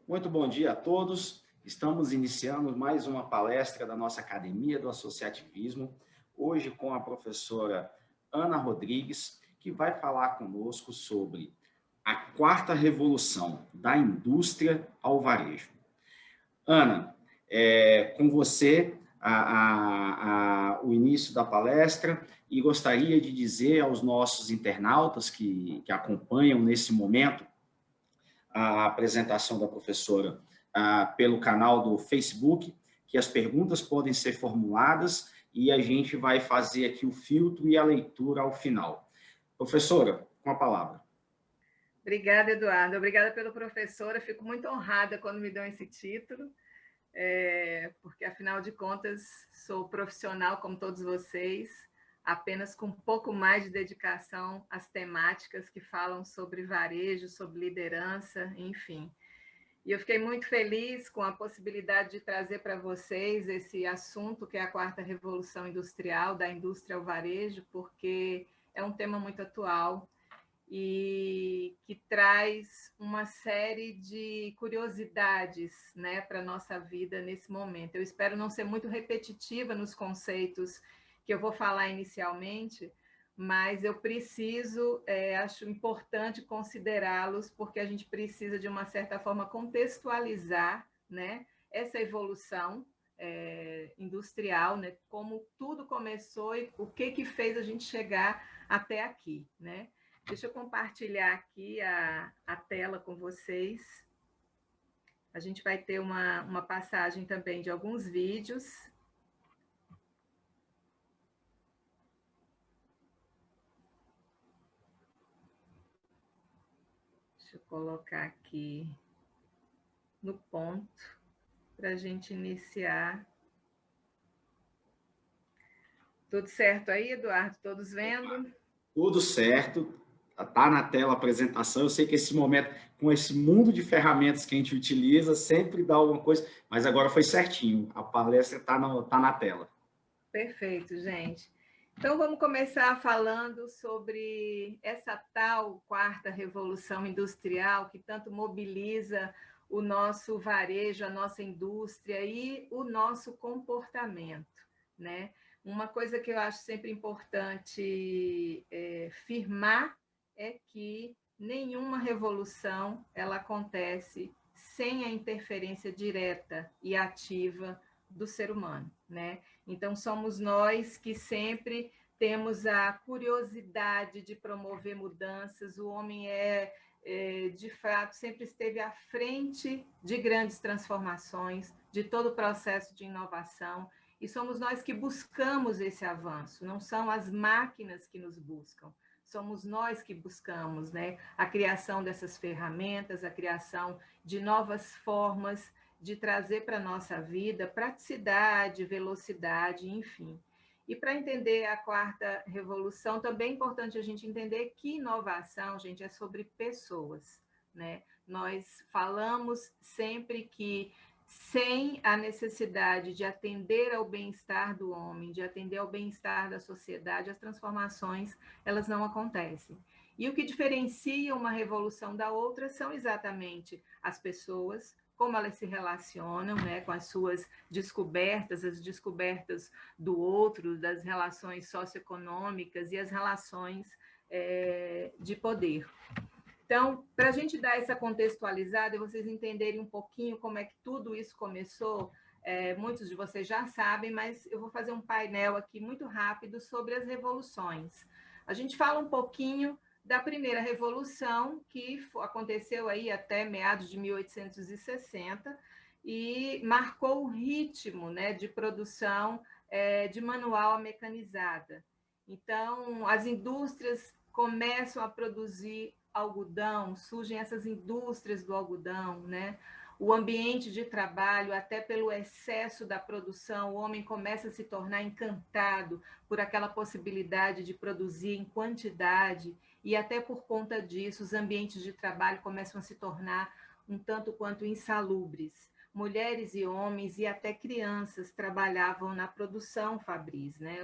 Muito bom dia a todos. Estamos iniciando mais uma palestra da nossa Academia do Associativismo, hoje com a professora Ana Rodrigues, que vai falar conosco sobre a quarta revolução da indústria ao varejo. Ana, com você o início da palestra e gostaria de dizer aos nossos internautas que acompanham nesse momento a apresentação da professora pelo canal do Facebook, que as perguntas podem ser formuladas e a gente vai fazer aqui o filtro e a leitura ao final. Professora, com a palavra. Obrigada, Eduardo. Obrigada pela professora. Fico muito honrada quando me dão esse título, porque, afinal de contas, sou profissional como todos vocês, apenas com um pouco mais de dedicação às temáticas que falam sobre varejo, sobre liderança, enfim. E eu fiquei muito feliz com a possibilidade de trazer para vocês esse assunto, que é a quarta revolução industrial, da indústria ao varejo, porque é um tema muito atual e que traz uma série de curiosidades, né, para a nossa vida nesse momento. Eu espero não ser muito repetitiva nos conceitos que eu vou falar inicialmente, mas eu preciso, acho importante considerá-los, porque a gente precisa, de uma certa forma, contextualizar, né, essa evolução industrial, né, como tudo começou e o que fez a gente chegar até aqui, né? Deixa eu compartilhar aqui a tela com vocês. A gente vai ter uma passagem também de alguns vídeos. Deixa eu colocar aqui no ponto para a gente iniciar. Tudo certo aí, Eduardo? Todos vendo? Tudo certo. Está na tela a apresentação. Eu sei que esse momento, com esse mundo de ferramentas que a gente utiliza, sempre dá alguma coisa, mas agora foi certinho. A palestra está na tela. Perfeito, gente. Então, vamos começar falando sobre essa tal quarta revolução industrial que tanto mobiliza o nosso varejo, a nossa indústria e o nosso comportamento, né? Uma coisa que eu acho sempre importante firmar é que nenhuma revolução ela acontece sem a interferência direta e ativa do ser humano, né? Então, somos nós que sempre temos a curiosidade de promover mudanças. O homem de fato, sempre esteve à frente de grandes transformações, de todo o processo de inovação, e somos nós que buscamos esse avanço, não são as máquinas que nos buscam. Somos nós que buscamos, né, a criação dessas ferramentas, a criação de novas formas de trazer para a nossa vida praticidade, velocidade, enfim. E para entender a quarta revolução, também é importante a gente entender que inovação, gente, é sobre pessoas, né? Nós falamos sempre que sem a necessidade de atender ao bem-estar do homem, de atender ao bem-estar da sociedade, as transformações, elas não acontecem. E o que diferencia uma revolução da outra são exatamente as pessoas, como elas se relacionam, né, com as suas descobertas, as descobertas do outro, das relações socioeconômicas e as relações de poder. Então, para a gente dar essa contextualizada e vocês entenderem um pouquinho como é que tudo isso começou, muitos de vocês já sabem, mas eu vou fazer um painel aqui muito rápido sobre as revoluções. A gente fala um pouquinho da primeira revolução, que aconteceu aí até meados de 1860 e marcou o ritmo, né, de produção de manual a mecanizada. Então, as indústrias começam a produzir algodão, surgem essas indústrias do algodão, né? O ambiente de trabalho, até pelo excesso da produção, o homem começa a se tornar encantado por aquela possibilidade de produzir em quantidade, e até por conta disso, os ambientes de trabalho começam a se tornar um tanto quanto insalubres. Mulheres e homens e até crianças trabalhavam na produção fabris, né?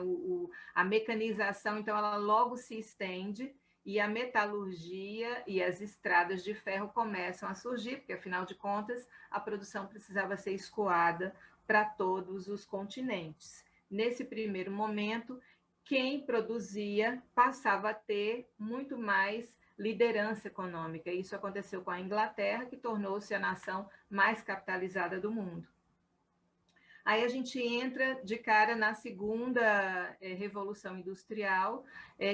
A mecanização, então, ela logo se estende e a metalurgia e as estradas de ferro começam a surgir, porque, afinal de contas, a produção precisava ser escoada para todos os continentes. Nesse primeiro momento, quem produzia passava a ter muito mais liderança econômica. Isso aconteceu com a Inglaterra, que tornou-se a nação mais capitalizada do mundo. Aí a gente entra de cara na segunda revolução industrial,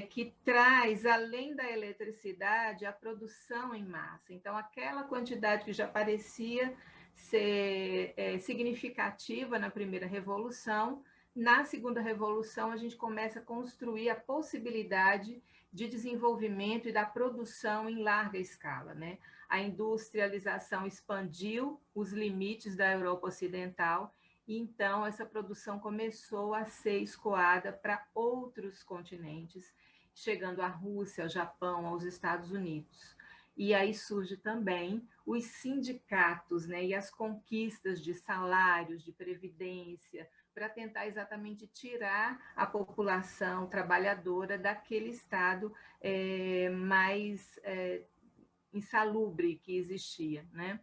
que traz, além da eletricidade, a produção em massa. Então, aquela quantidade que já parecia ser significativa na primeira revolução, na segunda revolução a gente começa a construir a possibilidade de desenvolvimento e da produção em larga escala, né? A industrialização expandiu os limites da Europa Ocidental, e então essa produção começou a ser escoada para outros continentes, chegando à Rússia, ao Japão, aos Estados Unidos. E aí surge também os sindicatos, né, e as conquistas de salários, de previdência, para tentar exatamente tirar a população trabalhadora daquele estado mais insalubre que existia, né?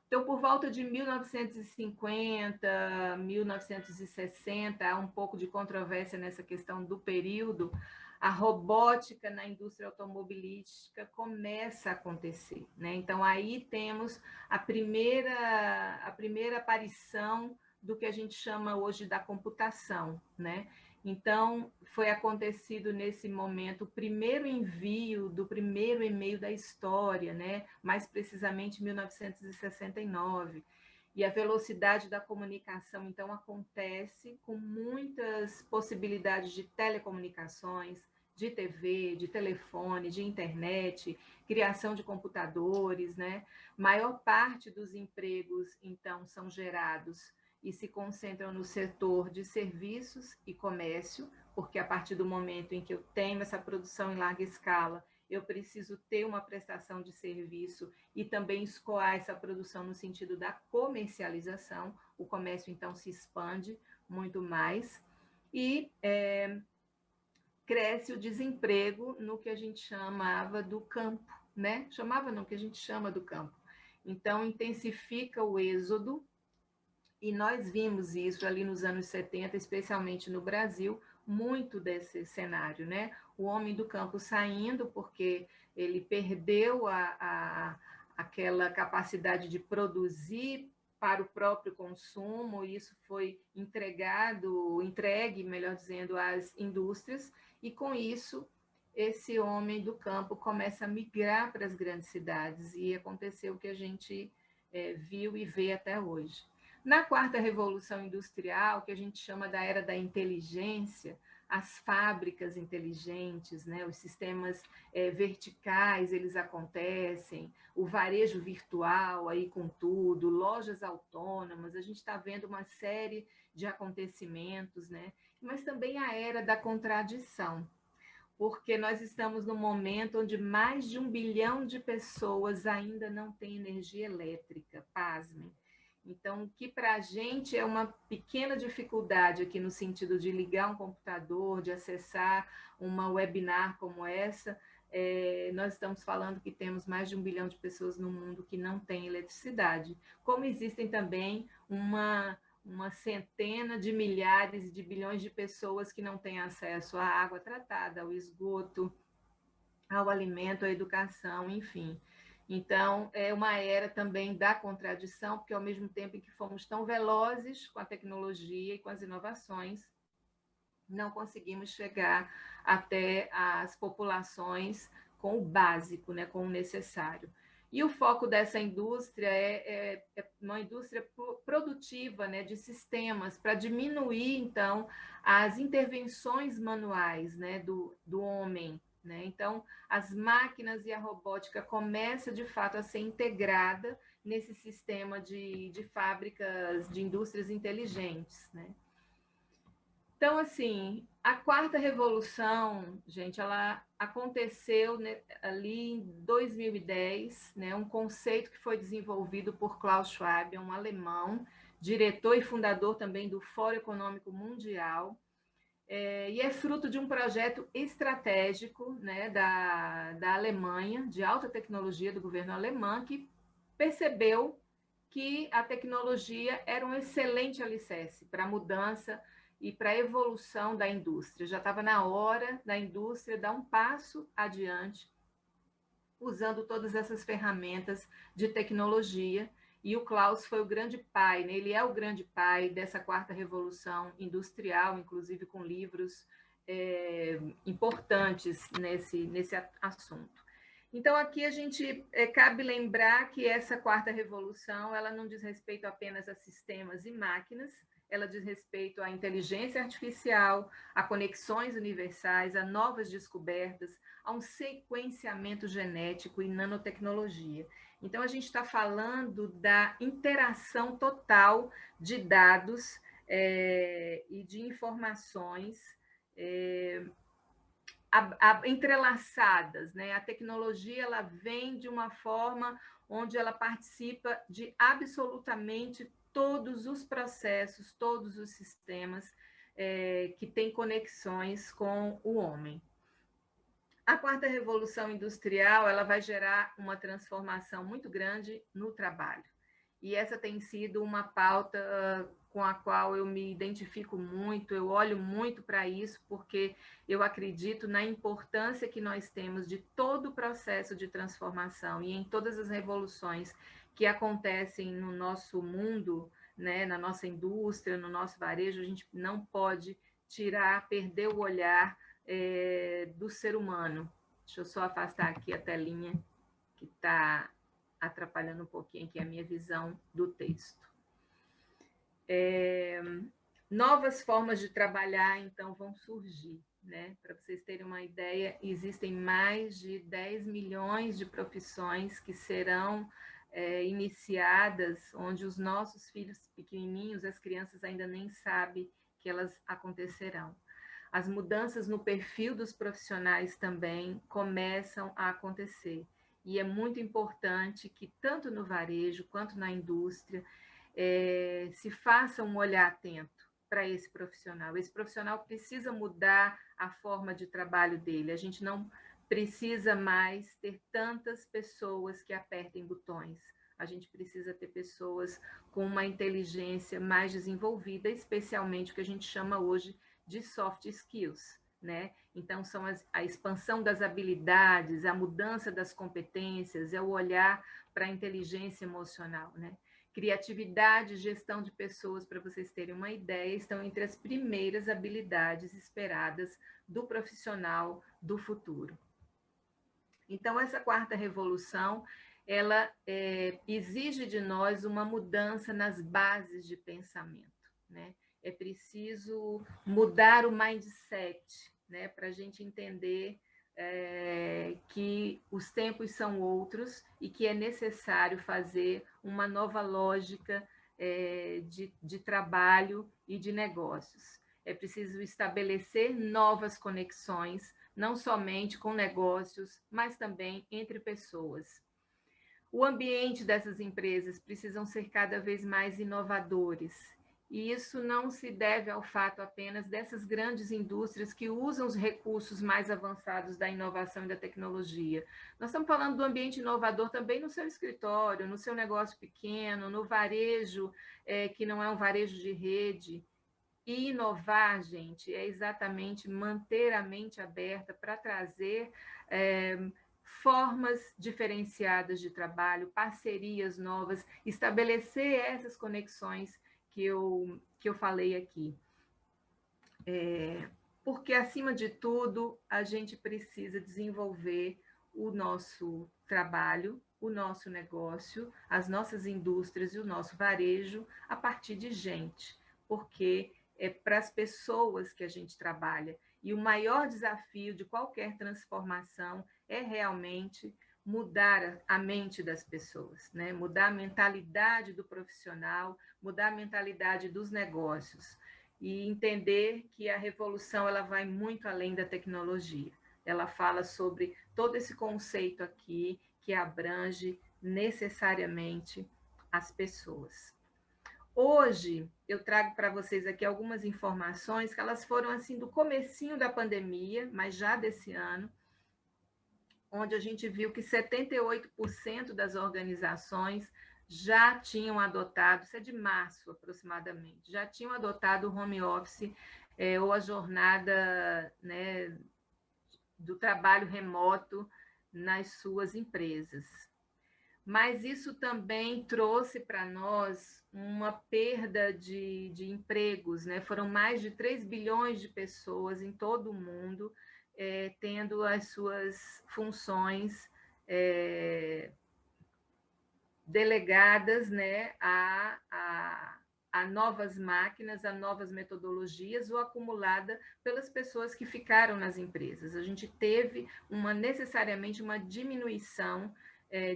Então, por volta de 1950, 1960, há um pouco de controvérsia nessa questão do período, a robótica na indústria automobilística começa a acontecer, né? Então, aí temos a primeira aparição do que a gente chama hoje da computação, né? Então, foi acontecido nesse momento o primeiro envio do primeiro e-mail da história, né? Mais precisamente em 1969. E a velocidade da comunicação, então, acontece com muitas possibilidades de telecomunicações, de TV, de telefone, de internet, criação de computadores, né? Maior parte dos empregos, então, são gerados e se concentram no setor de serviços e comércio, porque a partir do momento em que eu tenho essa produção em larga escala, eu preciso ter uma prestação de serviço e também escoar essa produção no sentido da comercialização. O comércio, então, se expande muito mais e cresce o desemprego no que a gente chamava do campo, né? Chamava não, que a gente chama do campo. Então, intensifica o êxodo. E nós vimos isso ali nos anos 70, especialmente no Brasil, muito desse cenário, né? O homem do campo saindo porque ele perdeu aquela capacidade de produzir para o próprio consumo, e isso foi entregue, melhor dizendo, às indústrias, e com isso esse homem do campo começa a migrar para as grandes cidades, e aconteceu o que a gente viu e vê até hoje. Na quarta revolução industrial, que a gente chama da era da inteligência, as fábricas inteligentes, né, os sistemas verticais, eles acontecem, o varejo virtual aí com tudo, lojas autônomas, a gente está vendo uma série de acontecimentos, né, mas também a era da contradição, porque nós estamos num momento onde mais de 1 bilhão de pessoas ainda não têm energia elétrica, pasmem. Então, o que para a gente é uma pequena dificuldade aqui no sentido de ligar um computador, de acessar uma webinar como essa, nós estamos falando que temos mais de 1 bilhão de pessoas no mundo que não têm eletricidade, como existem também uma centena de milhares de bilhões de pessoas que não têm acesso à água tratada, ao esgoto, ao alimento, à educação, enfim. Então, é uma era também da contradição, porque ao mesmo tempo em que fomos tão velozes com a tecnologia e com as inovações, não conseguimos chegar até as populações com o básico, né, com o necessário. E o foco dessa indústria é uma indústria produtiva, né, de sistemas, para diminuir, então, as intervenções manuais, né, do homem, né? Então, as máquinas e a robótica começam, de fato, a ser integrada nesse sistema de fábricas, de indústrias inteligentes, né? Então, assim, a quarta revolução, gente, ela aconteceu, né, ali em 2010, né, um conceito que foi desenvolvido por Klaus Schwab, um alemão, diretor e fundador também do Fórum Econômico Mundial, e é fruto de um projeto estratégico, né, da Alemanha, de alta tecnologia do governo alemão, que percebeu que a tecnologia era um excelente alicerce para a mudança e para a evolução da indústria. Já estava na hora da indústria dar um passo adiante, usando todas essas ferramentas de tecnologia. E o Klaus foi o grande pai, né? Ele é o grande pai dessa quarta revolução industrial, inclusive com livros importantes nesse assunto. Então, aqui a gente cabe lembrar que essa quarta revolução ela não diz respeito apenas a sistemas e máquinas, ela diz respeito à inteligência artificial, a conexões universais, a novas descobertas, a um sequenciamento genético e nanotecnologia. Então, a gente está falando da interação total de dados e de informações entrelaçadas, né? A tecnologia ela vem de uma forma onde ela participa de absolutamente todos os processos, todos os sistemas que têm conexões com o homem. A quarta revolução industrial ela vai gerar uma transformação muito grande no trabalho. E essa tem sido uma pauta com a qual eu me identifico muito, eu olho muito para isso, porque eu acredito na importância que nós temos de todo o processo de transformação e em todas as revoluções que acontecem no nosso mundo, né, na nossa indústria, no nosso varejo, a gente não pode perder o olhar do ser humano. Deixa eu só afastar aqui a telinha que está atrapalhando um pouquinho aqui a minha visão do texto. Novas formas de trabalhar, então, vão surgir, né? Para vocês terem uma ideia, existem mais de 10 milhões de profissões que serão iniciadas, onde os nossos filhos pequenininhos, as crianças ainda nem sabem que elas acontecerão. As mudanças no perfil dos profissionais também começam a acontecer. E é muito importante que, tanto no varejo quanto na indústria, se faça um olhar atento para esse profissional. Esse profissional precisa mudar a forma de trabalho dele. A gente não precisa mais ter tantas pessoas que apertem botões. A gente precisa ter pessoas com uma inteligência mais desenvolvida, especialmente o que a gente chama hoje de soft skills, né? Então, são a expansão das habilidades, a mudança das competências, é o olhar para a inteligência emocional, né? Criatividade e gestão de pessoas, para vocês terem uma ideia, estão entre as primeiras habilidades esperadas do profissional do futuro. Então, essa quarta revolução, ela exige de nós uma mudança nas bases de pensamento, né? É preciso mudar o mindset, né, para a gente entender que os tempos são outros e que é necessário fazer uma nova lógica de trabalho e de negócios. É preciso estabelecer novas conexões, não somente com negócios, mas também entre pessoas. O ambiente dessas empresas precisam ser cada vez mais inovadores. E isso não se deve ao fato apenas dessas grandes indústrias que usam os recursos mais avançados da inovação e da tecnologia. Nós estamos falando do ambiente inovador também no seu escritório, no seu negócio pequeno, no varejo, que não é um varejo de rede. E inovar, gente, é exatamente manter a mente aberta para trazer formas diferenciadas de trabalho, parcerias novas, estabelecer essas conexões que eu falei aqui. Porque, acima de tudo, a gente precisa desenvolver o nosso trabalho, o nosso negócio, as nossas indústrias e o nosso varejo a partir de gente, porque é para as pessoas que a gente trabalha. E o maior desafio de qualquer transformação é realmente mudar a mente das pessoas, né? Mudar a mentalidade do profissional, mudar a mentalidade dos negócios e entender que a revolução ela vai muito além da tecnologia. Ela fala sobre todo esse conceito aqui que abrange necessariamente as pessoas. Hoje, eu trago para vocês aqui algumas informações que elas foram assim do comecinho da pandemia, mas já desse ano, onde a gente viu que 78% das organizações já tinham adotado, isso é de março aproximadamente, já tinham adotado o home office ou a jornada, né, do trabalho remoto nas suas empresas. Mas isso também trouxe para nós uma perda de empregos, né? Foram mais de 3 bilhões de pessoas em todo o mundo tendo as suas funções delegadas, né, a novas máquinas, a novas metodologias ou acumulada pelas pessoas que ficaram nas empresas. A gente teve necessariamente uma diminuição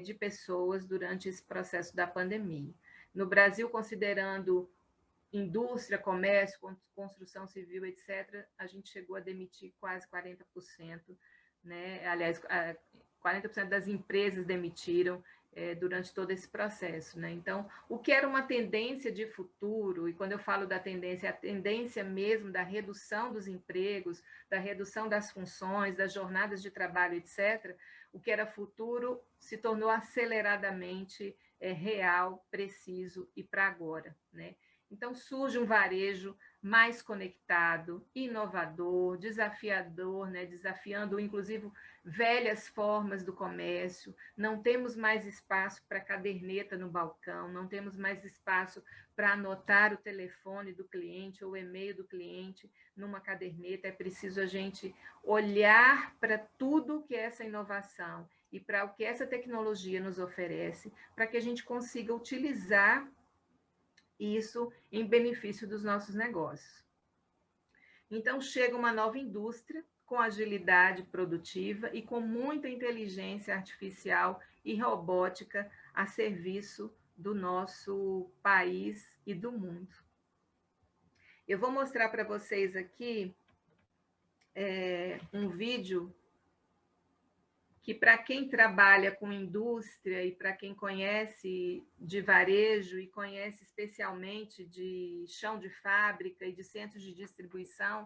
de pessoas durante esse processo da pandemia. No Brasil, considerando indústria, comércio, construção civil, etc., a gente chegou a demitir quase 40%, né? Aliás, 40% das empresas demitiram durante todo esse processo, né? Então, o que era uma tendência de futuro, e quando eu falo da tendência, é a tendência mesmo da redução dos empregos, da redução das funções, das jornadas de trabalho, etc., o que era futuro se tornou aceleradamente real, preciso e para agora, né? Então, surge um varejo mais conectado, inovador, desafiador, né? Desafiando, inclusive, velhas formas do comércio. Não temos mais espaço para caderneta no balcão, não temos mais espaço para anotar o telefone do cliente ou o e-mail do cliente numa caderneta. É preciso a gente olhar para tudo que é essa inovação e para o que essa tecnologia nos oferece, para que a gente consiga utilizar isso em benefício dos nossos negócios. Então, chega uma nova indústria com agilidade produtiva e com muita inteligência artificial e robótica a serviço do nosso país e do mundo. Eu vou mostrar para vocês aqui um vídeo que, para quem trabalha com indústria e para quem conhece de varejo e conhece especialmente de chão de fábrica e de centros de distribuição,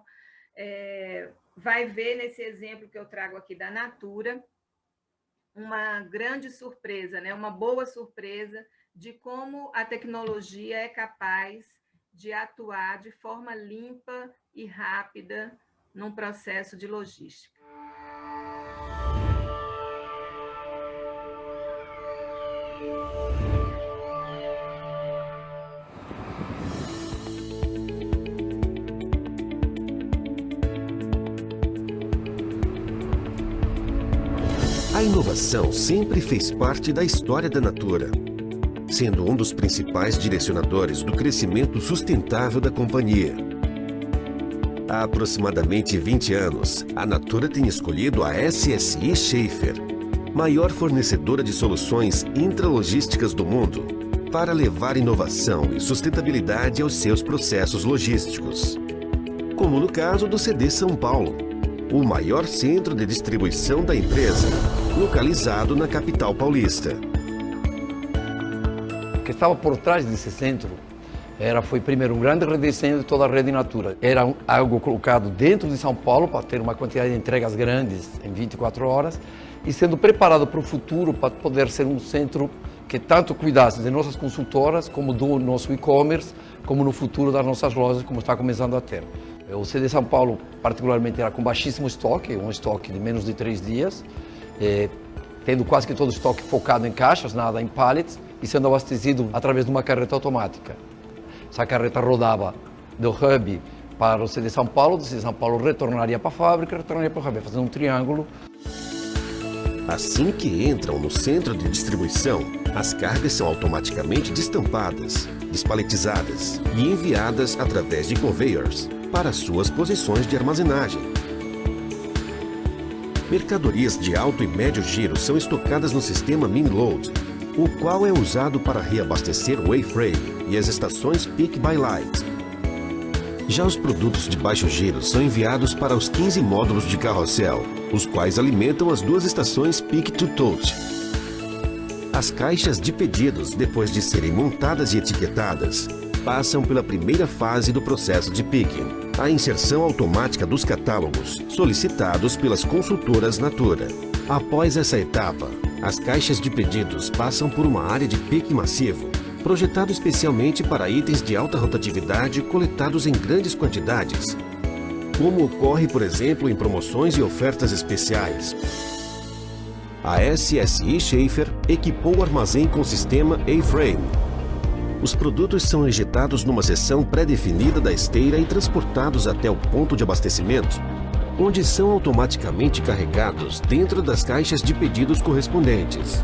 vai ver nesse exemplo que eu trago aqui da Natura uma grande surpresa, né? Uma boa surpresa de como a tecnologia é capaz de atuar de forma limpa e rápida num processo de logística. A inovação sempre fez parte da história da Natura, sendo um dos principais direcionadores do crescimento sustentável da companhia. Há aproximadamente 20 anos, a Natura tem escolhido a SSI Schaefer, maior fornecedora de soluções intralogísticas do mundo, para levar inovação e sustentabilidade aos seus processos logísticos. Como no caso do CD São Paulo, o maior centro de distribuição da empresa, localizado na capital paulista. O que estava por trás desse centro foi primeiro um grande redesenho de toda a rede Natura. Era algo colocado dentro de São Paulo para ter uma quantidade de entregas grandes em 24 horas e sendo preparado para o futuro para poder ser um centro que tanto cuidasse de nossas consultoras, como do nosso e-commerce, como no futuro das nossas lojas, como está começando a ter. O CD São Paulo, particularmente, era com baixíssimo estoque, um estoque de menos de 3 dias, tendo quase que todo o estoque focado em caixas, nada em pallets, e sendo abastecido através de uma carreta automática. Essa carreta rodava do hub para o CD São Paulo, do CD São Paulo retornaria para a fábrica, retornaria para o hub, fazendo um triângulo. Assim que entram no centro de distribuição, as cargas são automaticamente destampadas, despaletizadas e enviadas através de conveyors para suas posições de armazenagem. Mercadorias de alto e médio giro são estocadas no sistema Min-Load, o qual é usado para reabastecer o Wayframe e as estações Pick by Light. Já os produtos de baixo giro são enviados para os 15 módulos de carrossel, os quais alimentam as 2 estações Pick to Tote. As caixas de pedidos, depois de serem montadas e etiquetadas, passam pela primeira fase do processo de picking, a inserção automática dos catálogos solicitados pelas consultoras Natura. Após essa etapa, as caixas de pedidos passam por uma área de picking massivo, projetado especialmente para itens de alta rotatividade coletados em grandes quantidades, como ocorre, por exemplo, em promoções e ofertas especiais. A SSI Schaefer equipou o armazém com sistema A-Frame. Os produtos são ejetados numa seção pré-definida da esteira e transportados até o ponto de abastecimento, onde são automaticamente carregados dentro das caixas de pedidos correspondentes.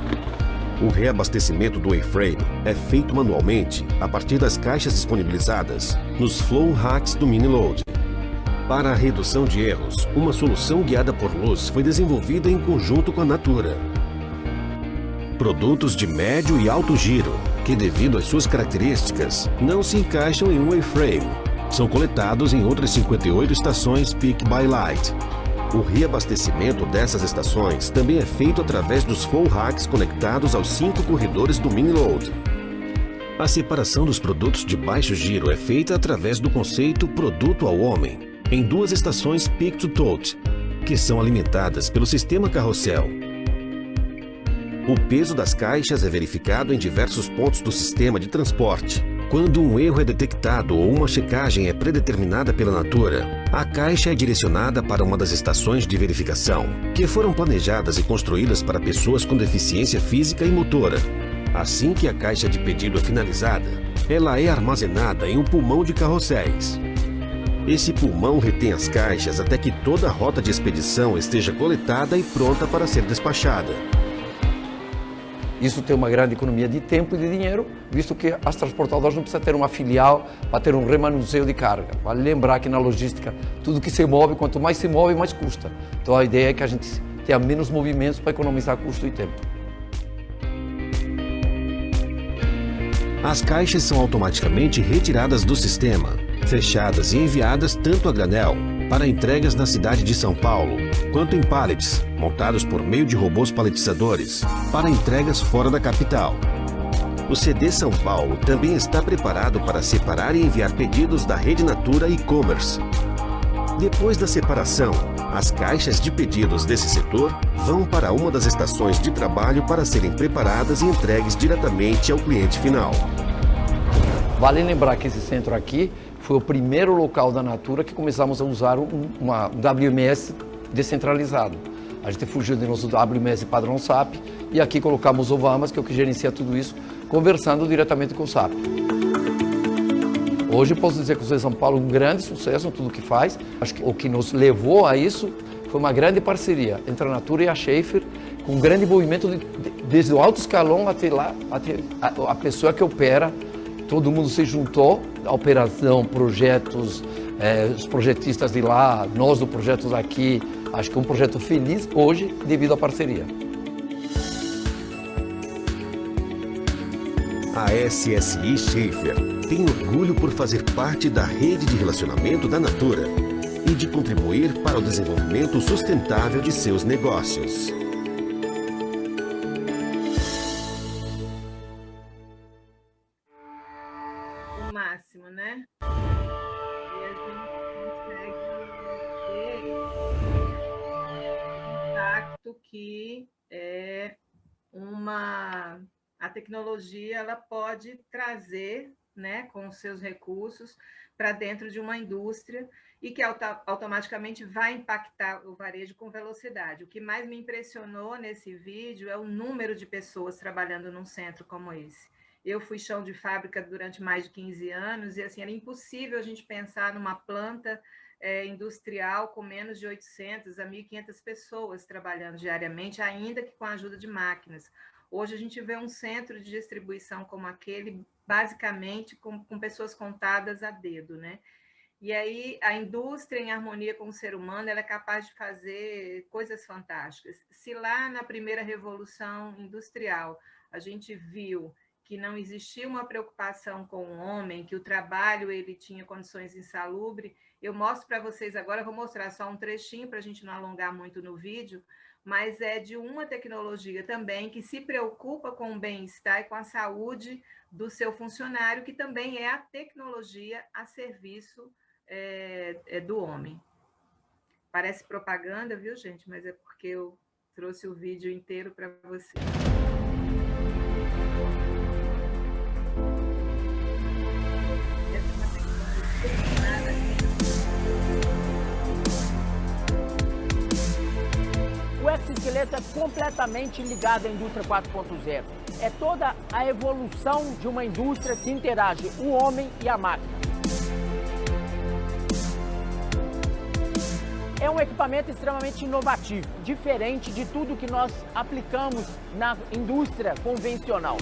O reabastecimento do A-Frame é feito manualmente a partir das caixas disponibilizadas nos flow racks do Miniload. Para a redução de erros, uma solução guiada por luz foi desenvolvida em conjunto com a Natura. Produtos de médio e alto giro, que devido às suas características, não se encaixam em um A-Frame, são coletados em outras 58 estações Pick by Light. O reabastecimento dessas estações também é feito através dos flow racks conectados aos 5 corredores do Miniload. A separação dos produtos de baixo giro é feita através do conceito produto ao homem, em 2 estações Pick to Tote, que são alimentadas pelo sistema carrossel. O peso das caixas é verificado em diversos pontos do sistema de transporte. Quando um erro é detectado ou uma checagem é predeterminada pela Natura, a caixa é direcionada para uma das estações de verificação, que foram planejadas e construídas para pessoas com deficiência física e motora. Assim que a caixa de pedido é finalizada, ela é armazenada em um pulmão de carrosséis. Esse pulmão retém as caixas até que toda a rota de expedição esteja coletada e pronta para ser despachada. Isso tem uma grande economia de tempo e de dinheiro, visto que as transportadoras não precisam ter uma filial para ter um remanuseio de carga. Vale lembrar que na logística, tudo que se move, quanto mais se move, mais custa. Então a ideia é que a gente tenha menos movimentos para economizar custo e tempo. As caixas são automaticamente retiradas do sistema, fechadas e enviadas tanto a granel, para entregas na cidade de São Paulo, quanto em pallets, montados por meio de robôs paletizadores, para entregas fora da capital. O CD São Paulo também está preparado para separar e enviar pedidos da rede Natura e-commerce. Depois da separação, as caixas de pedidos desse setor vão para uma das estações de trabalho para serem preparadas e entregues diretamente ao cliente final. Vale lembrar que esse centro aqui foi o primeiro local da Natura que começamos a usar um WMS descentralizado. A gente fugiu do nosso WMS padrão SAP e aqui colocamos o Vamas, que é o que gerencia tudo isso, conversando diretamente com o SAP. Hoje posso dizer que o São Paulo é um grande sucesso em tudo que faz. Acho que o que nos levou a isso foi uma grande parceria entre a Natura e a Schaefer, com um grande movimento desde o alto escalão até lá, até a pessoa que opera. Todo mundo se juntou, a operação, projetos, os projetistas de lá, nós do projeto aqui. Acho que é um projeto feliz hoje devido à parceria. A SSI Schaefer tem orgulho por fazer parte da rede de relacionamento da Natura e de contribuir para o desenvolvimento sustentável de seus negócios. O máximo, né? E a gente consegue ver o impacto que a tecnologia ela pode trazer, né, com os seus recursos para dentro de uma indústria e que automaticamente vai impactar o varejo com velocidade. O que mais me impressionou nesse vídeo é o número de pessoas trabalhando num centro como esse. Eu fui chão de fábrica durante mais de 15 anos e assim, era impossível a gente pensar numa planta industrial com menos de 800 a 1.500 pessoas trabalhando diariamente, ainda que com a ajuda de máquinas. Hoje a gente vê um centro de distribuição como aquele, basicamente com pessoas contadas a dedo, né? E aí a indústria, em harmonia com o ser humano, ela é capaz de fazer coisas fantásticas. Se lá na primeira revolução industrial a gente viu que não existia uma preocupação com o homem, que o trabalho ele tinha condições insalubres, Eu mostro para vocês agora, vou mostrar só um trechinho para a gente não alongar muito no vídeo, mas é de uma tecnologia também que se preocupa com o bem-estar e com a saúde do seu funcionário, que também é a tecnologia a serviço do homem. Parece propaganda, viu, gente? Mas é porque eu trouxe o vídeo inteiro para vocês. O exoesqueleto é completamente ligado à indústria 4.0. É toda a evolução de uma indústria que interage o homem e a máquina. É um equipamento extremamente inovativo, diferente de tudo que nós aplicamos na indústria convencional.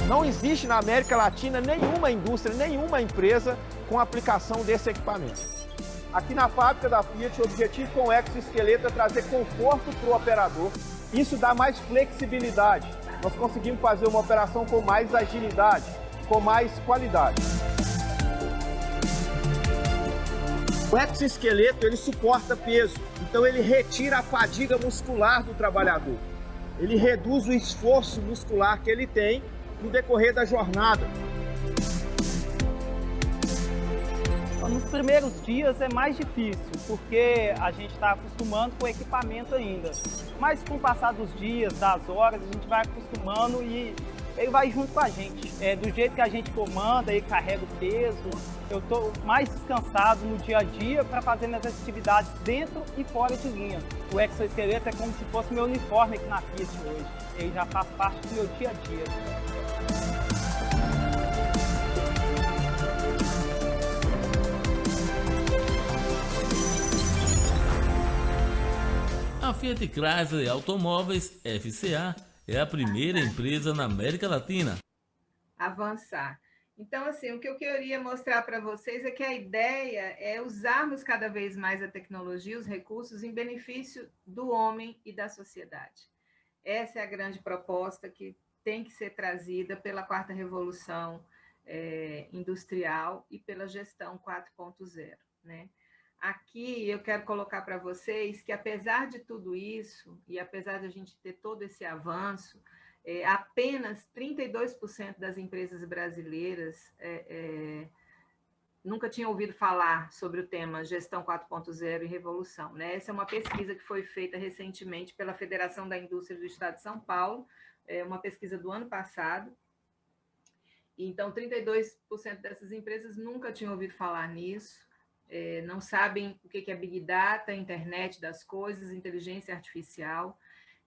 Não existe na América Latina nenhuma indústria, nenhuma empresa com aplicação desse equipamento. Aqui na fábrica da Fiat, o objetivo com o exoesqueleto é trazer conforto para o operador. Isso dá mais flexibilidade. Nós conseguimos fazer uma operação com mais agilidade, com mais qualidade. O exoesqueleto, ele suporta peso, então ele retira a fadiga muscular do trabalhador. Ele reduz o esforço muscular que ele tem no decorrer da jornada. Nos primeiros dias é mais difícil, porque a gente está acostumando com o equipamento ainda. Mas com o passar dos dias, das horas, a gente vai acostumando e ele vai junto com a gente. Do jeito que a gente comanda, ele carrega o peso. Eu estou mais descansado no dia a dia para fazer minhas atividades dentro e fora de linha. O exoesqueleto é como se fosse meu uniforme aqui na Fiat hoje. Ele já faz parte do meu dia a dia. A Fiat Chrysler Automóveis FCA é a primeira empresa na América Latina. Avançar. Então, assim, o que eu queria mostrar para vocês é que a ideia é usarmos cada vez mais a tecnologia, os recursos, em benefício do homem e da sociedade. Essa é a grande proposta que tem que ser trazida pela quarta revolução industrial e pela gestão 4.0, né? Aqui eu quero colocar para vocês que, apesar de tudo isso, e apesar de a gente ter todo esse avanço, apenas 32% das empresas brasileiras nunca tinham ouvido falar sobre o tema Gestão 4.0 e Revolução, né? Essa é uma pesquisa que foi feita recentemente pela Federação da Indústria do Estado de São Paulo, uma pesquisa do ano passado. Então, 32% dessas empresas nunca tinham ouvido falar nisso, não sabem o que é Big Data, internet das coisas, inteligência artificial.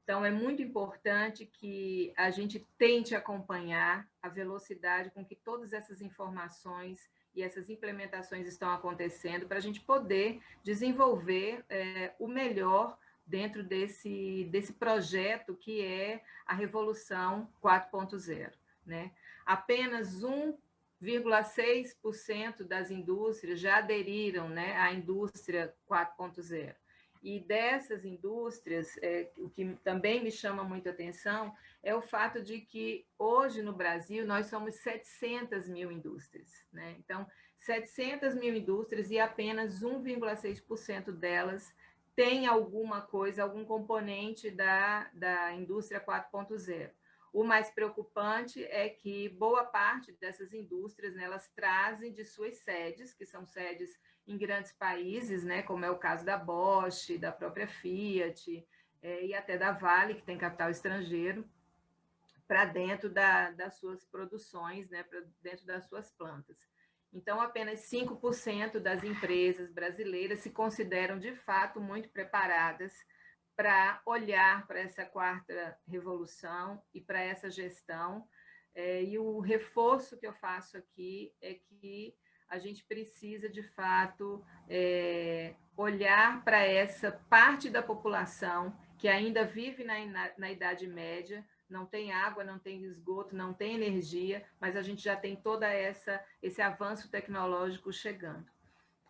Então, é muito importante que a gente tente acompanhar a velocidade com que todas essas informações e essas implementações estão acontecendo para a gente poder desenvolver o melhor dentro desse projeto que é a Revolução 4.0, né? Apenas 1,6% das indústrias já aderiram, né, à indústria 4.0. E dessas indústrias, o que também me chama muito a atenção é o fato de que hoje no Brasil nós somos 700 mil indústrias, né? Então, 700 mil indústrias e apenas 1,6% delas tem alguma coisa, algum componente da indústria 4.0. O mais preocupante é que boa parte dessas indústrias, né, elas trazem de suas sedes, que são sedes em grandes países, né, como é o caso da Bosch, da própria Fiat e até da Vale, que tem capital estrangeiro, para dentro das suas produções, né, para dentro das suas plantas. Então, apenas 5% das empresas brasileiras se consideram, de fato, muito preparadas para olhar para essa quarta revolução e para essa gestão. E o reforço que eu faço aqui é que a gente precisa, de fato, olhar para essa parte da população que ainda vive na Idade Média, não tem água, não tem esgoto, não tem energia, mas a gente já tem todo esse avanço tecnológico chegando.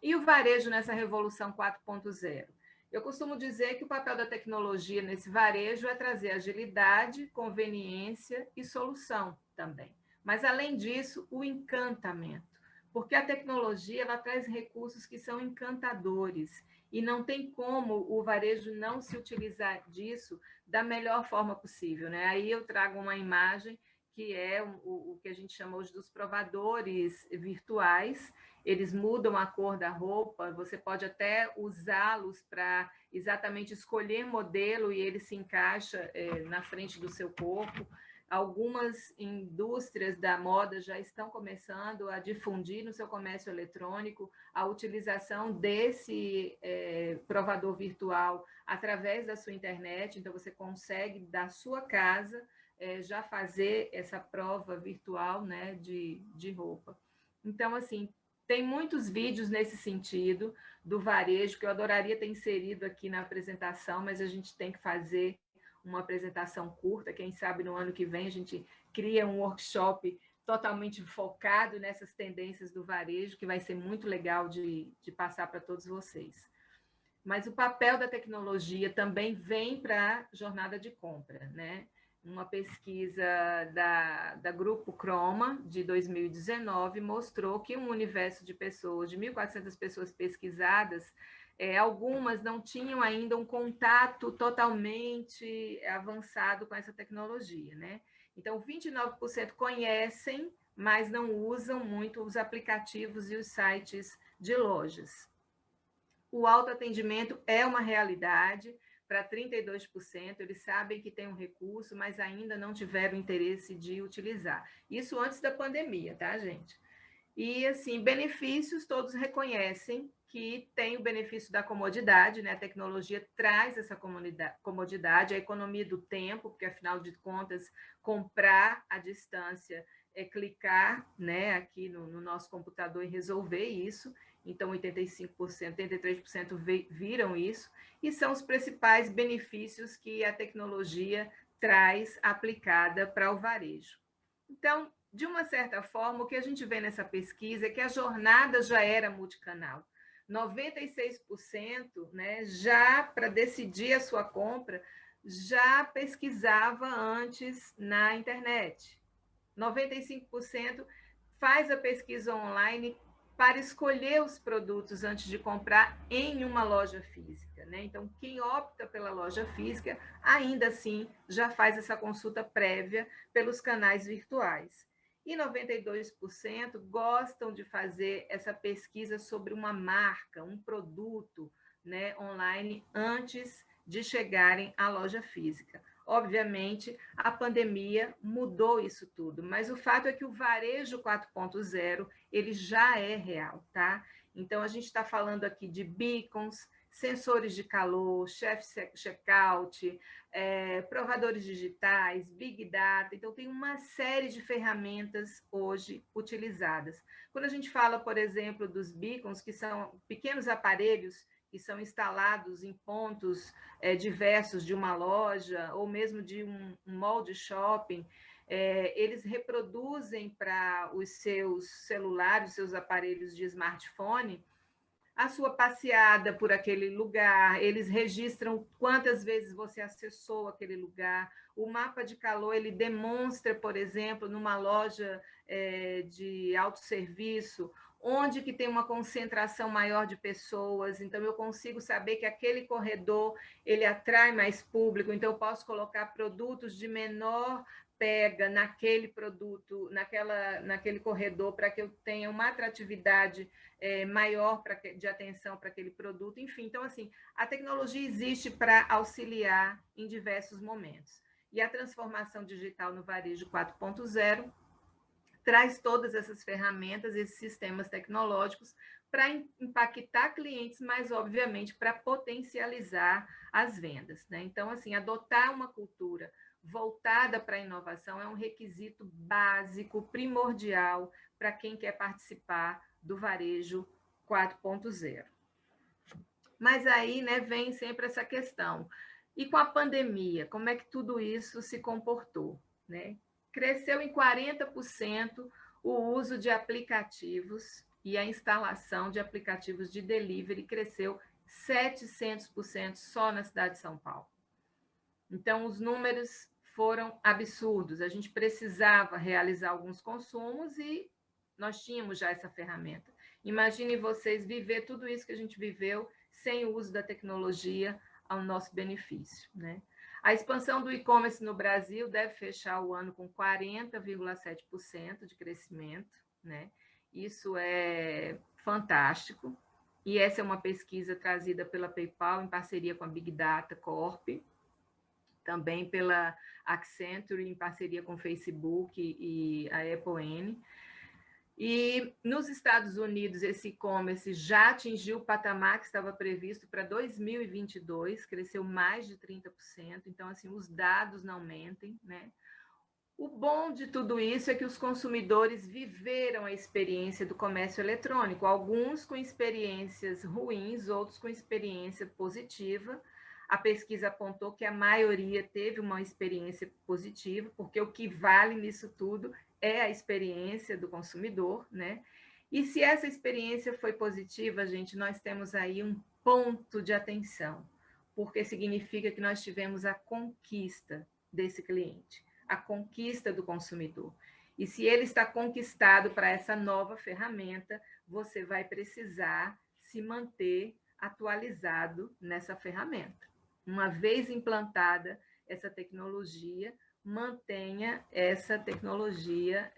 E o varejo nessa Revolução 4.0? Eu costumo dizer que o papel da tecnologia nesse varejo é trazer agilidade, conveniência e solução também. Mas, além disso, o encantamento. porque a tecnologia ela traz recursos que são encantadores e não tem como o varejo não se utilizar disso da melhor forma possível, né? Aí eu trago uma imagem que é o que a gente chama hoje dos provadores virtuais. Eles mudam a cor da roupa, você pode até usá-los para exatamente escolher modelo e ele se encaixa na frente do seu corpo. Algumas indústrias da moda já estão começando a difundir no seu comércio eletrônico a utilização desse provador virtual através da sua internet. Então, você consegue, da sua casa, já fazer essa prova virtual, né, de roupa. Então, assim, tem muitos vídeos nesse sentido do varejo que eu adoraria ter inserido aqui na apresentação, mas a gente tem que fazer uma apresentação curta. Quem sabe no ano que vem a gente cria um workshop totalmente focado nessas tendências do varejo, que vai ser muito legal de passar para todos vocês. Mas o papel da tecnologia também vem para a jornada de compra, né? Uma pesquisa da Grupo Croma, de 2019, mostrou que um universo de pessoas, de 1.400 pessoas pesquisadas, algumas não tinham ainda um contato totalmente avançado com essa tecnologia, né? Então, 29% conhecem, mas não usam muito os aplicativos e os sites de lojas. O autoatendimento é uma realidade para 32%, eles sabem que tem um recurso, mas ainda não tiveram interesse de utilizar. Isso antes da pandemia, tá, gente? E, assim, benefícios, todos reconhecem que tem o benefício da comodidade, né? A tecnologia traz essa comodidade, a economia do tempo, porque, afinal de contas, comprar à distância é clicar, né, aqui no nosso computador e resolver isso. Então, 85%, 83% viram isso, e são os principais benefícios que a tecnologia traz aplicada para o varejo. Então, de uma certa forma, o que a gente vê nessa pesquisa é que a jornada já era multicanal. 96%, né, já para decidir a sua compra, já pesquisava antes na internet. 95% faz a pesquisa online para escolher os produtos antes de comprar em uma loja física, né? Então, quem opta pela loja física, ainda assim, já faz essa consulta prévia pelos canais virtuais. E 92% gostam de fazer essa pesquisa sobre uma marca, um produto, né, online, antes de chegarem à loja física. Obviamente, a pandemia mudou isso tudo, mas o fato é que o varejo 4.0, ele já é real, tá? Então, a gente está falando aqui de beacons, sensores de calor, checkout, provadores digitais, big data. Então, tem uma série de ferramentas hoje utilizadas. Quando a gente fala, por exemplo, dos beacons, que são pequenos aparelhos que são instalados em pontos diversos de uma loja ou mesmo de um mall de shopping, eles reproduzem para os seus celulares, seus aparelhos de smartphone, a sua passeada por aquele lugar, eles registram quantas vezes você acessou aquele lugar. O mapa de calor, ele demonstra, por exemplo, numa loja de autosserviço, onde que tem uma concentração maior de pessoas, então eu consigo saber que aquele corredor, ele atrai mais público, então eu posso colocar produtos de menor pega naquele produto, naquele corredor, para que eu tenha uma atratividade maior de atenção para aquele produto, enfim. Então, assim, a tecnologia existe para auxiliar em diversos momentos. E a transformação digital no varejo 4.0 traz todas essas ferramentas, esses sistemas tecnológicos para impactar clientes, mas, obviamente, para potencializar as vendas, né? Então, assim, adotar uma cultura voltada para a inovação é um requisito básico, primordial, para quem quer participar do varejo 4.0. Mas aí, né, vem sempre essa questão. E com a pandemia, como é que tudo isso se comportou, né? Cresceu em 40% o uso de aplicativos e a instalação de aplicativos de delivery cresceu 700% só na cidade de São Paulo. Então, os números foram absurdos. A gente precisava realizar alguns consumos e nós tínhamos já essa ferramenta. Imaginem vocês viver tudo isso que a gente viveu sem o uso da tecnologia ao nosso benefício, né? A expansão do e-commerce no Brasil deve fechar o ano com 40,7% de crescimento, né? Isso é fantástico. E essa é uma pesquisa trazida pela PayPal em parceria com a Big Data Corp, também pela Accenture em parceria com o Facebook e a Apple N. E nos Estados Unidos, esse e-commerce já atingiu o patamar que estava previsto para 2022, cresceu mais de 30%, então, assim, os dados não mentem, né? O bom de tudo isso é que os consumidores viveram a experiência do comércio eletrônico, alguns com experiências ruins, outros com experiência positiva. A pesquisa apontou que a maioria teve uma experiência positiva, porque o que vale nisso tudo é a experiência do consumidor, né? E se essa experiência foi positiva, gente, nós temos aí um ponto de atenção, porque significa que nós tivemos a conquista desse cliente, a conquista do consumidor. E se ele está conquistado para essa nova ferramenta, você vai precisar se manter atualizado nessa ferramenta. Uma vez implantada essa tecnologia, mantenha essa tecnologia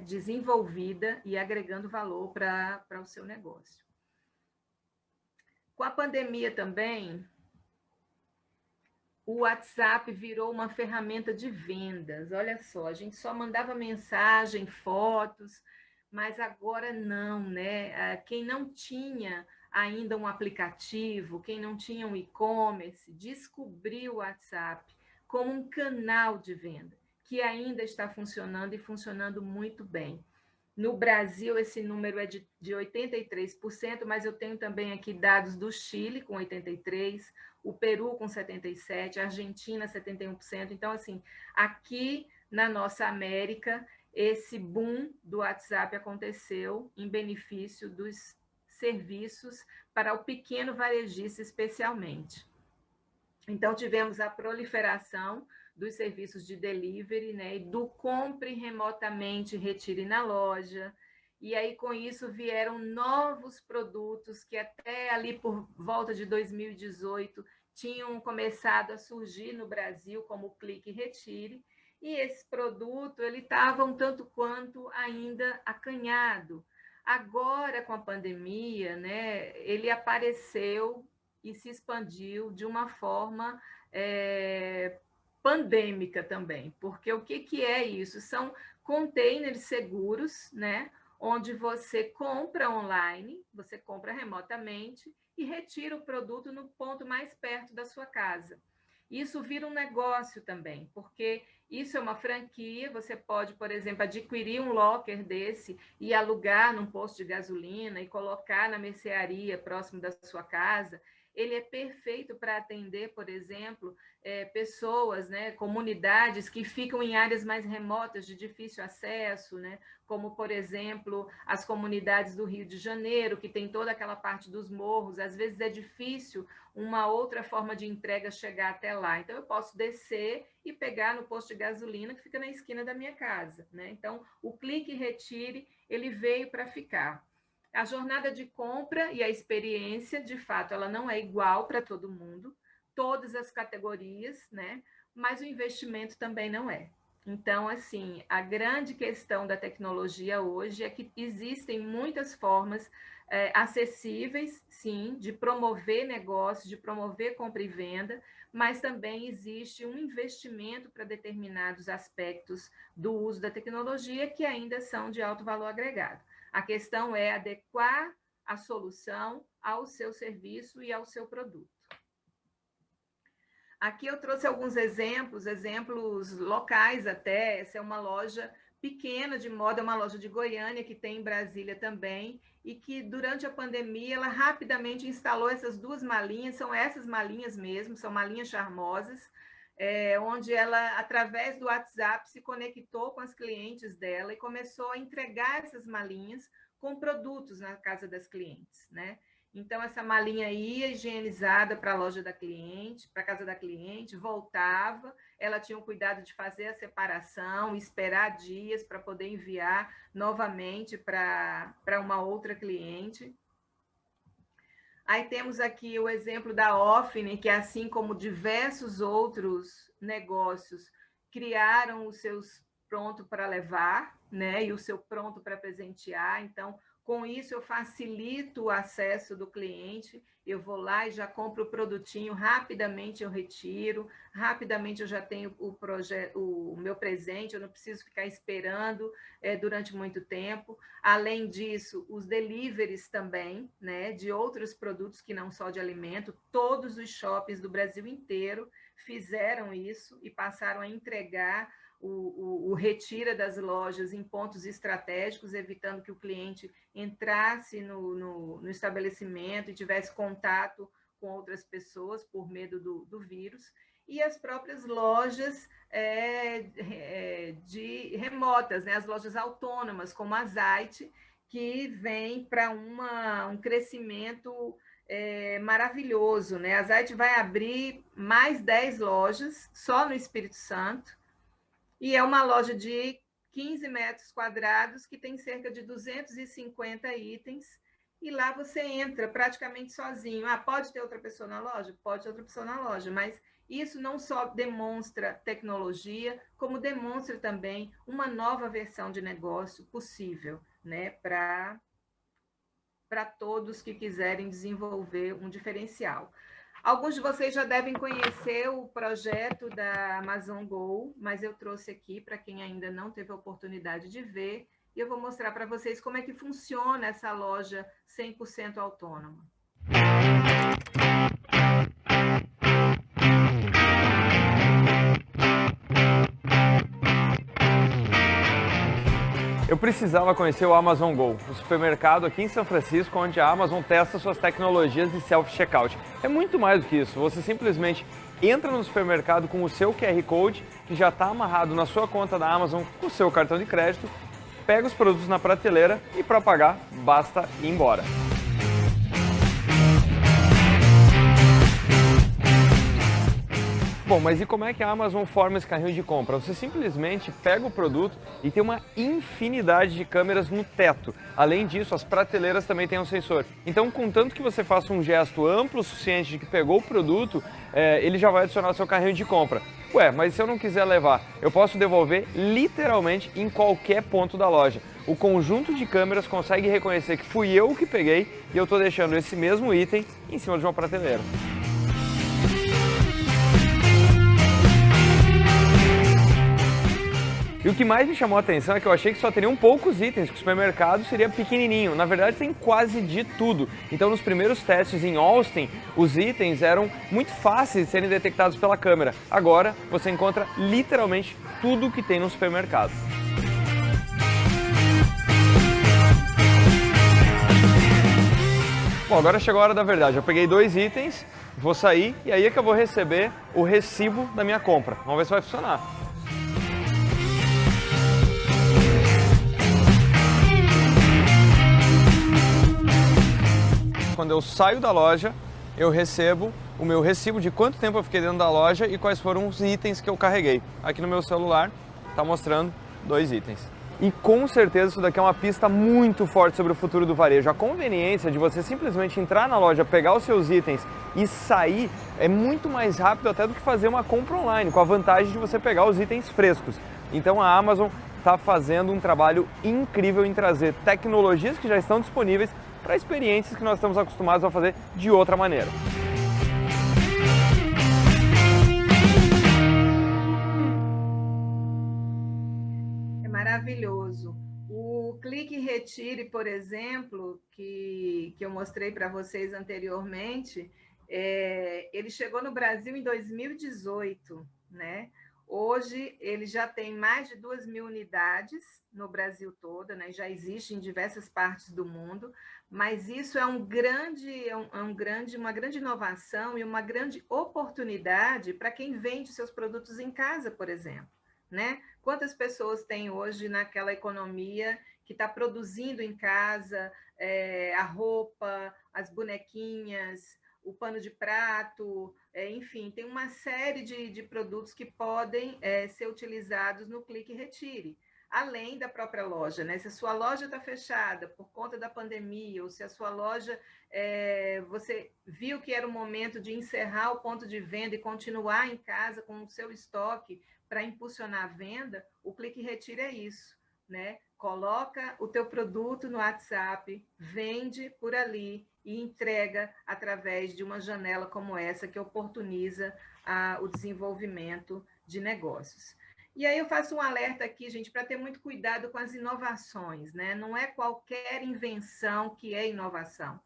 desenvolvida e agregando valor para o seu negócio. Com a pandemia também, o WhatsApp virou uma ferramenta de vendas. Olha só, a gente só mandava mensagem, fotos, mas agora não, né? Quem não tinha ainda um aplicativo, quem não tinha um e-commerce, descobriu o WhatsApp como um canal de venda, que ainda está funcionando e funcionando muito bem. No Brasil, esse número é de 83%, mas eu tenho também aqui dados do Chile, com 83%, o Peru com 77%, a Argentina 71%. Então, assim, aqui na nossa América, esse boom do WhatsApp aconteceu em benefício dos serviços para o pequeno varejista, especialmente. Então, tivemos a proliferação dos serviços de delivery, né, e do compre remotamente, retire na loja. E aí, com isso, vieram novos produtos que até ali por volta de 2018 tinham começado a surgir no Brasil, como o Clique e Retire. E esse produto, ele estava um tanto quanto ainda acanhado. Agora, com a pandemia, né, ele apareceu e se expandiu de uma forma pandêmica também, porque o que é isso? São containers seguros, né, onde você compra online, você compra remotamente e retira o produto no ponto mais perto da sua casa. Isso vira um negócio também, porque isso é uma franquia, você pode, por exemplo, adquirir um locker desse e alugar num posto de gasolina e colocar na mercearia próximo da sua casa. Ele é perfeito para atender, por exemplo, pessoas, né, comunidades que ficam em áreas mais remotas, de difícil acesso, né, como, por exemplo, as comunidades do Rio de Janeiro, que tem toda aquela parte dos morros. Às vezes é difícil uma outra forma de entrega chegar até lá. Então, eu posso descer e pegar no posto de gasolina que fica na esquina da minha casa, né? Então, o Clique e Retire, ele veio para ficar. A jornada de compra e a experiência, de fato, ela não é igual para todo mundo, todas as categorias, né? Mas o investimento também não é. Então, assim, a grande questão da tecnologia hoje é que existem muitas formas acessíveis, sim, de promover negócios, de promover compra e venda, mas também existe um investimento para determinados aspectos do uso da tecnologia que ainda são de alto valor agregado. A questão é adequar a solução ao seu serviço e ao seu produto. Aqui eu trouxe alguns exemplos locais até. Essa é uma loja pequena de moda, é uma loja de Goiânia, que tem em Brasília também, e que durante a pandemia ela rapidamente instalou essas duas malinhas, são essas malinhas mesmo, são malinhas charmosas, onde ela, através do WhatsApp, se conectou com as clientes dela e começou a entregar essas malinhas com produtos na casa das clientes, né? Então, essa malinha ia higienizada para a loja da cliente, para a casa da cliente, voltava, ela tinha o cuidado de fazer a separação, esperar dias para poder enviar novamente para uma outra cliente. Aí temos aqui o exemplo da Ofne, que assim como diversos outros negócios, criaram os seus pronto para levar, né? E o seu pronto para presentear. Então, com isso, eu facilito o acesso do cliente, eu vou lá e já compro o produtinho, rapidamente eu retiro, rapidamente eu já tenho o meu presente, eu não preciso ficar esperando durante muito tempo. Além disso, os deliveries também, né, de outros produtos que não só de alimento, todos os shoppings do Brasil inteiro fizeram isso e passaram a entregar o retira das lojas em pontos estratégicos, evitando que o cliente entrasse no estabelecimento e tivesse contato com outras pessoas por medo do vírus, e as próprias lojas remotas, né? As lojas autônomas, como a Zait, que vem para um crescimento maravilhoso, né? A Zait vai abrir mais 10 lojas só no Espírito Santo, e é uma loja de 15 metros quadrados que tem cerca de 250 itens, e lá você entra praticamente sozinho. Pode ter outra pessoa na loja? Pode ter outra pessoa na loja, mas isso não só demonstra tecnologia, como demonstra também uma nova versão de negócio possível, né, para todos que quiserem desenvolver um diferencial. Alguns de vocês já devem conhecer o projeto da Amazon Go, mas eu trouxe aqui para quem ainda não teve a oportunidade de ver, e eu vou mostrar para vocês como é que funciona essa loja 100% autônoma. Eu precisava conhecer o Amazon Go, o supermercado aqui em São Francisco, onde a Amazon testa suas tecnologias de self-checkout. É muito mais do que isso, você simplesmente entra no supermercado com o seu QR Code, que já está amarrado na sua conta da Amazon com o seu cartão de crédito, pega os produtos na prateleira e para pagar, basta ir embora. Bom, mas e como é que a Amazon forma esse carrinho de compra? Você simplesmente pega o produto e tem uma infinidade de câmeras no teto. Além disso, as prateleiras também têm um sensor. Então, contanto que você faça um gesto amplo o suficiente de que pegou o produto, ele já vai adicionar o seu carrinho de compra. Ué, mas se eu não quiser levar, eu posso devolver literalmente em qualquer ponto da loja. O conjunto de câmeras consegue reconhecer que fui eu que peguei e eu estou deixando esse mesmo item em cima de uma prateleira. E o que mais me chamou a atenção é que eu achei que só teriam poucos itens, que o supermercado seria pequenininho. Na verdade, tem quase de tudo. Então, nos primeiros testes em Austin, os itens eram muito fáceis de serem detectados pela câmera. Agora, você encontra literalmente tudo que tem no supermercado. Bom, agora chegou a hora da verdade. Eu peguei 2 itens, vou sair e aí é que eu vou receber o recibo da minha compra. Vamos ver se vai funcionar. Quando eu saio da loja, eu recebo o meu recibo de quanto tempo eu fiquei dentro da loja e quais foram os itens que eu carreguei. Aqui no meu celular está mostrando 2 itens. E com certeza isso daqui é uma pista muito forte sobre o futuro do varejo. A conveniência de você simplesmente entrar na loja, pegar os seus itens e sair é muito mais rápido até do que fazer uma compra online, com a vantagem de você pegar os itens frescos. Então a Amazon está fazendo um trabalho incrível em trazer tecnologias que já estão disponíveis para experiências que nós estamos acostumados a fazer de outra maneira. É maravilhoso. O Clique e Retire, por exemplo, que eu mostrei para vocês anteriormente, ele chegou no Brasil em 2018, né? Hoje, ele já tem mais de 2.000 unidades no Brasil todo, né? Já existe em diversas partes do mundo, mas isso é uma grande inovação e uma grande oportunidade para quem vende seus produtos em casa, por exemplo, né? Quantas pessoas tem hoje naquela economia que está produzindo em casa, a roupa, as bonequinhas, o pano de prato, enfim, tem uma série de produtos que podem ser utilizados no Clique e Retire, além da própria loja, né? Se a sua loja está fechada por conta da pandemia, ou se a sua loja, você viu que era o momento de encerrar o ponto de venda e continuar em casa com o seu estoque para impulsionar a venda, o Clique e Retire é isso, né? Coloca o teu produto no WhatsApp, vende por ali e entrega através de uma janela como essa, que oportuniza o desenvolvimento de negócios. E aí eu faço um alerta aqui, gente, para ter muito cuidado com as inovações, né? Não é qualquer invenção que é inovação.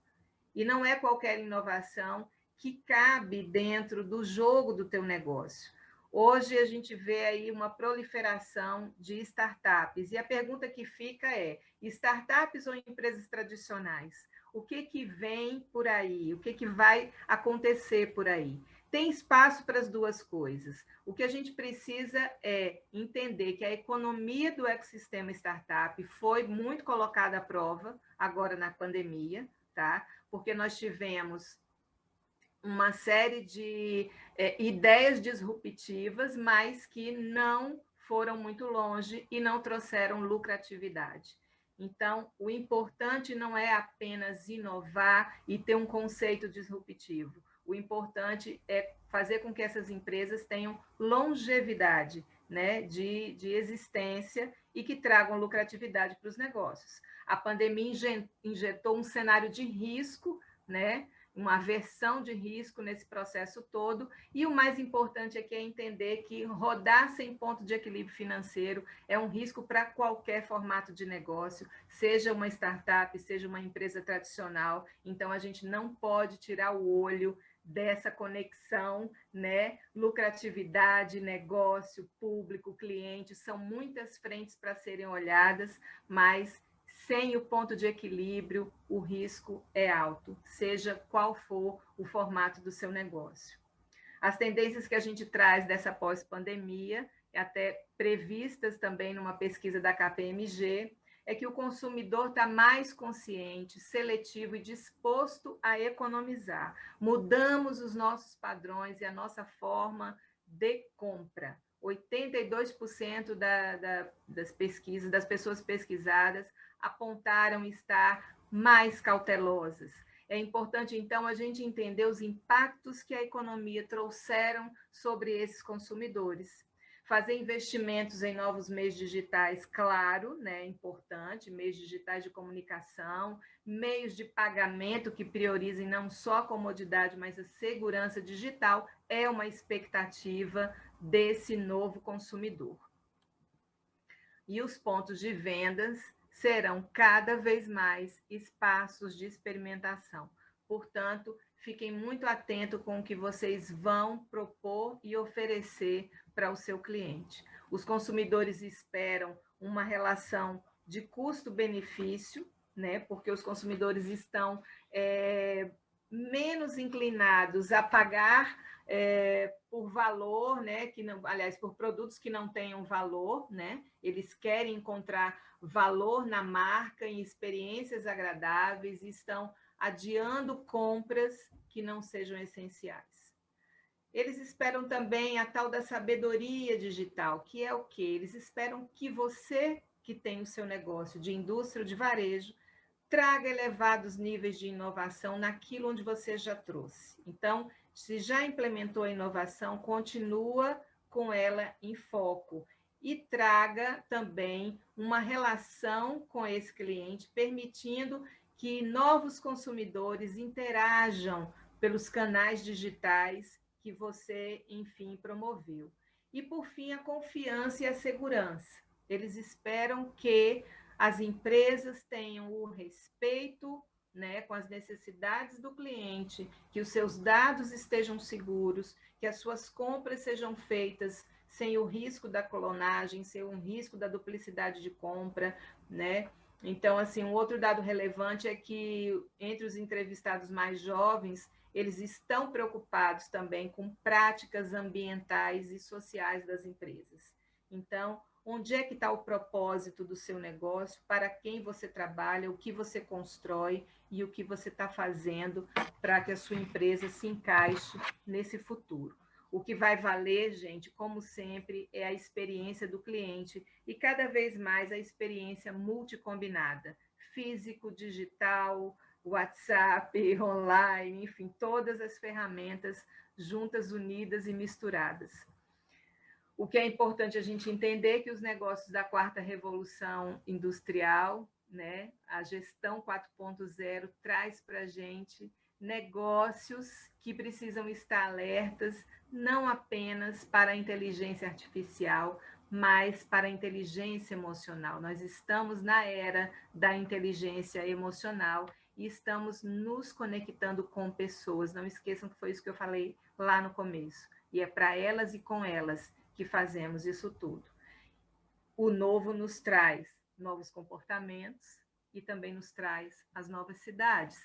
E não é qualquer inovação que cabe dentro do jogo do teu negócio. Hoje a gente vê aí uma proliferação de startups. E a pergunta que fica é, startups ou empresas tradicionais? O que vem por aí? O que vai acontecer por aí? Tem espaço para as duas coisas. O que a gente precisa é entender que a economia do ecossistema startup foi muito colocada à prova agora na pandemia, tá? Porque nós tivemos uma série de ideias disruptivas, mas que não foram muito longe e não trouxeram lucratividade. Então, o importante não é apenas inovar e ter um conceito disruptivo. O importante é fazer com que essas empresas tenham longevidade, né, de existência e que tragam lucratividade para os negócios. A pandemia injetou um cenário de risco, né, uma aversão de risco nesse processo todo, e o mais importante aqui é entender que rodar sem ponto de equilíbrio financeiro é um risco para qualquer formato de negócio, seja uma startup, seja uma empresa tradicional. Então, a gente não pode tirar o olho dessa conexão, né? Lucratividade, negócio, público, cliente, são muitas frentes para serem olhadas, mas sem o ponto de equilíbrio, o risco é alto, seja qual for o formato do seu negócio. As tendências que a gente traz dessa pós-pandemia, até previstas também numa pesquisa da KPMG, é que o consumidor está mais consciente, seletivo e disposto a economizar. Mudamos os nossos padrões e a nossa forma de compra. 82% das pesquisas, das pessoas pesquisadas, apontaram estar mais cautelosas. É importante, então, a gente entender os impactos que a economia trouxeram sobre esses consumidores. Fazer investimentos em novos meios digitais, claro, né, é importante, meios digitais de comunicação, meios de pagamento que priorizem não só a comodidade, mas a segurança digital, é uma expectativa desse novo consumidor. E os pontos de vendas serão cada vez mais espaços de experimentação. Portanto, fiquem muito atentos com o que vocês vão propor e oferecer para o seu cliente. Os consumidores esperam uma relação de custo-benefício, né? Porque os consumidores estão menos inclinados a pagar por valor, né? Que não, aliás, por produtos que não tenham valor, né? Eles querem encontrar valor na marca, em experiências agradáveis, e estão adiando compras que não sejam essenciais. Eles esperam também a tal da sabedoria digital, que é o quê? Eles esperam que você, que tem o seu negócio de indústria ou de varejo, traga elevados níveis de inovação naquilo onde você já trouxe. Então, se já implementou a inovação, continua com ela em foco e traga também uma relação com esse cliente, permitindo que novos consumidores interajam pelos canais digitais que você, enfim, promoveu. E, por fim, a confiança e a segurança. Eles esperam que as empresas tenham o respeito, né, com as necessidades do cliente, que os seus dados estejam seguros, que as suas compras sejam feitas sem o risco da clonagem, sem o risco da duplicidade de compra, né? Então, assim, um outro dado relevante é que, entre os entrevistados mais jovens, eles estão preocupados também com práticas ambientais e sociais das empresas. Então, onde é que está o propósito do seu negócio, para quem você trabalha, o que você constrói e o que você está fazendo para que a sua empresa se encaixe nesse futuro. O que vai valer, gente, como sempre, é a experiência do cliente e cada vez mais a experiência multicombinada, físico, digital, WhatsApp, online, enfim, todas as ferramentas juntas, unidas e misturadas. O que é importante a gente entender que os negócios da quarta revolução industrial, né, a gestão 4.0 traz para a gente negócios que precisam estar alertas, não apenas para a inteligência artificial, mas para a inteligência emocional. Nós estamos na era da inteligência emocional e estamos nos conectando com pessoas. Não esqueçam que foi isso que eu falei lá no começo. E é para elas e com elas que fazemos isso tudo. O novo nos traz novos comportamentos e também nos traz as novas cidades.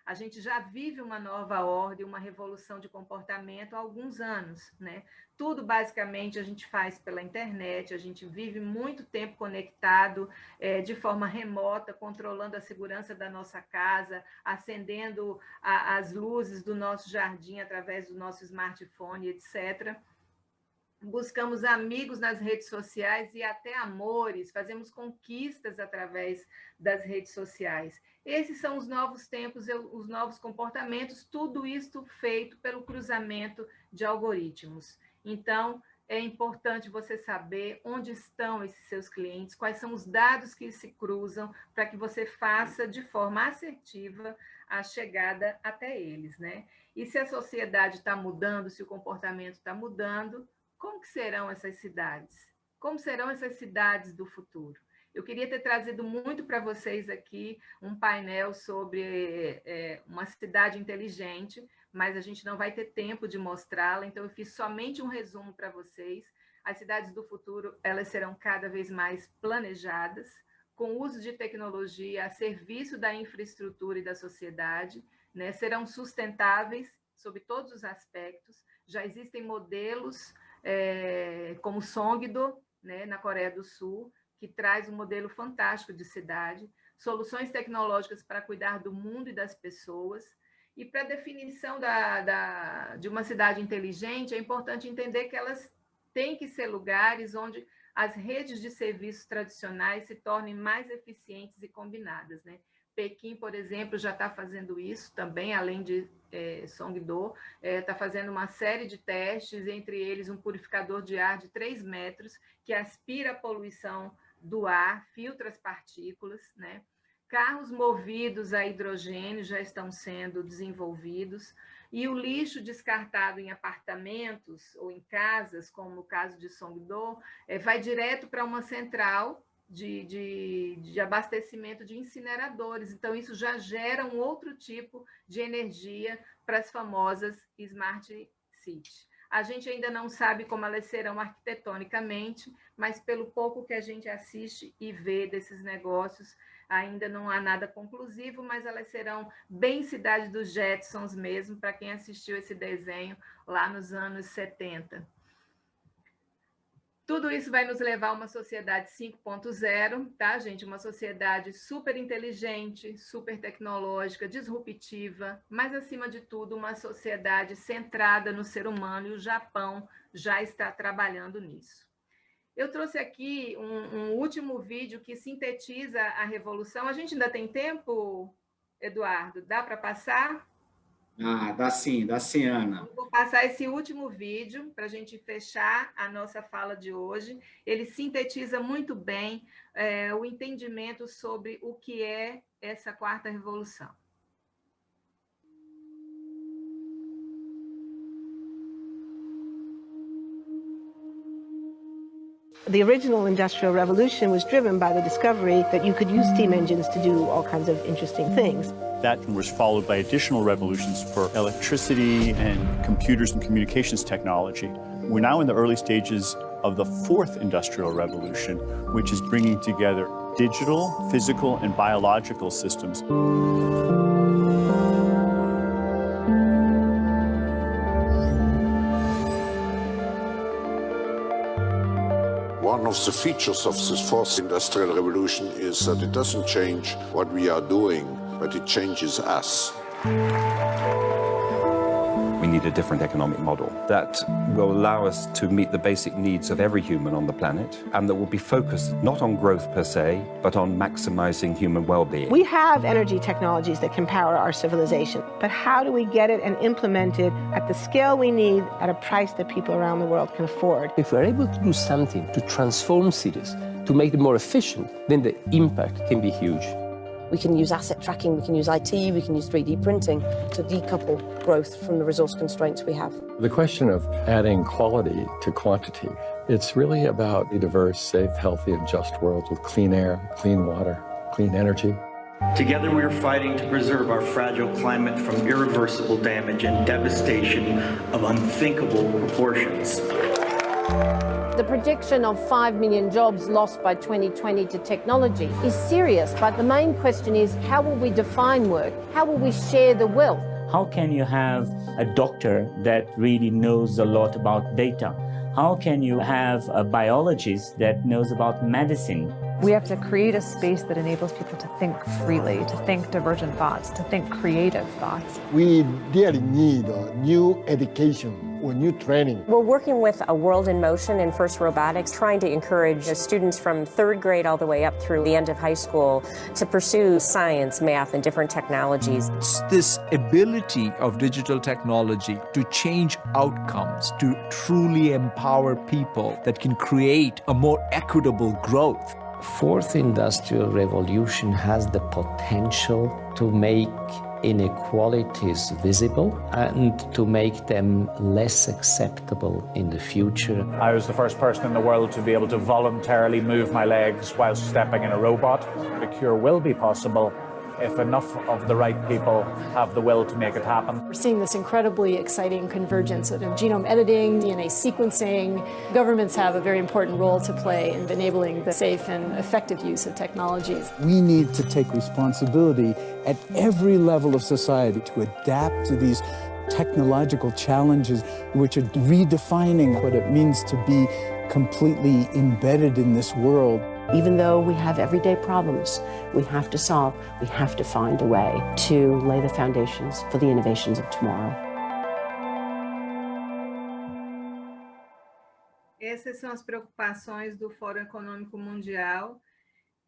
A gente já vive uma nova ordem, uma revolução de comportamento há alguns anos, né? Tudo basicamente a gente faz pela internet, a gente vive muito tempo conectado de forma remota, controlando a segurança da nossa casa, acendendo as luzes do nosso jardim através do nosso smartphone, etc. Buscamos amigos nas redes sociais e até amores, fazemos conquistas através das redes sociais. Esses são os novos tempos, os novos comportamentos, tudo isto feito pelo cruzamento de algoritmos. Então, é importante você saber onde estão esses seus clientes, quais são os dados que se cruzam, para que você faça de forma assertiva a chegada até eles, né? E se a sociedade está mudando, se o comportamento está mudando, como que serão essas cidades? Como serão essas cidades do futuro? Eu queria ter trazido muito para vocês aqui um painel sobre uma cidade inteligente, mas a gente não vai ter tempo de mostrá-la, então eu fiz somente um resumo para vocês. As cidades do futuro, elas serão cada vez mais planejadas, com uso de tecnologia a serviço da infraestrutura e da sociedade, né? Serão sustentáveis sob todos os aspectos. Já existem modelos como Songdo, né, na Coreia do Sul, que traz um modelo fantástico de cidade, soluções tecnológicas para cuidar do mundo e das pessoas. E para a definição de uma cidade inteligente, é importante entender que elas têm que ser lugares onde as redes de serviços tradicionais se tornem mais eficientes e combinadas, né? Pequim, por exemplo, já está fazendo isso também, além de Songdo, está fazendo uma série de testes, entre eles um purificador de ar de 3 metros, que aspira a poluição do ar, filtra as partículas, né? Carros movidos a hidrogênio já estão sendo desenvolvidos, e o lixo descartado em apartamentos ou em casas, como no caso de Songdo, vai direto para uma central de abastecimento de incineradores. Então, isso já gera um outro tipo de energia para as famosas Smart Cities. A gente ainda não sabe como elas serão arquitetonicamente, mas pelo pouco que a gente assiste e vê desses negócios, ainda não há nada conclusivo, mas elas serão bem Cidade dos Jetsons mesmo, para quem assistiu esse desenho lá nos anos 70. Tudo isso vai nos levar a uma sociedade 5.0, tá, gente? Uma sociedade super inteligente, super tecnológica, disruptiva, mas, acima de tudo, uma sociedade centrada no ser humano, e o Japão já está trabalhando nisso. Eu trouxe aqui um último vídeo que sintetiza a revolução. A gente ainda tem tempo, Eduardo? Dá para passar? Ah, dá sim, Ana. Eu vou passar esse último vídeo para a gente fechar a nossa fala de hoje. Ele sintetiza muito bem o entendimento sobre o que é essa quarta revolução. The original Industrial Revolution was driven by the discovery that you could use steam engines to do all kinds of interesting things. That was followed by additional revolutions for electricity and computers and communications technology. We're now in the early stages of the fourth Industrial Revolution, which is bringing together digital, physical, and biological systems. One One of the features of this fourth industrial revolution is that it doesn't change what we are doing, but it changes us. We need a different economic model that will allow us to meet the basic needs of every human on the planet, and that will be focused not on growth per se, but on maximizing human well-being. We have energy technologies that can power our civilization, but how do we get it and implement it at the scale we need at a price that people around the world can afford? If we're able to do something to transform cities, to make them more efficient, then the impact can be huge. We can use asset tracking, we can use IT, we can use 3D printing to decouple growth from the resource constraints we have. The question of adding quality to quantity, it's really about a diverse, safe, healthy, and just world with clean air, clean water, clean energy. Together we are fighting to preserve our fragile climate from irreversible damage and devastation of unthinkable proportions. The prediction of 5 million jobs lost by 2020 to technology is serious, but the main question is, how will we define work? How will we share the wealth? How can you have a doctor that really knows a lot about data? How can you have a biologist that knows about medicine? We have to create a space that enables people to think freely, to think divergent thoughts, to think creative thoughts. We really need new education or new training. We're working with a World in Motion and FIRST Robotics, trying to encourage students from 3rd grade all the way up through the end of high school to pursue science, math, and different technologies. It's this ability of digital technology to change outcomes, to truly empower people that can create a more equitable growth. Fourth industrial revolution has the potential to make inequalities visible and to make them less acceptable in the future. I was the first person in the world to be able to voluntarily move my legs while stepping in a robot. The cure will be possible if enough of the right people have the will to make it happen. We're seeing this incredibly exciting convergence of genome editing, DNA sequencing. Governments have a very important role to play in enabling the safe and effective use of technologies. We need to take responsibility at every level of society to adapt to these technological challenges, which are redefining what it means to be completely embedded in this world. Even though we have everyday problems we have to solve, we have to find a way to lay the foundations for the innovations of tomorrow. Essas são as preocupações do Fórum Econômico Mundial.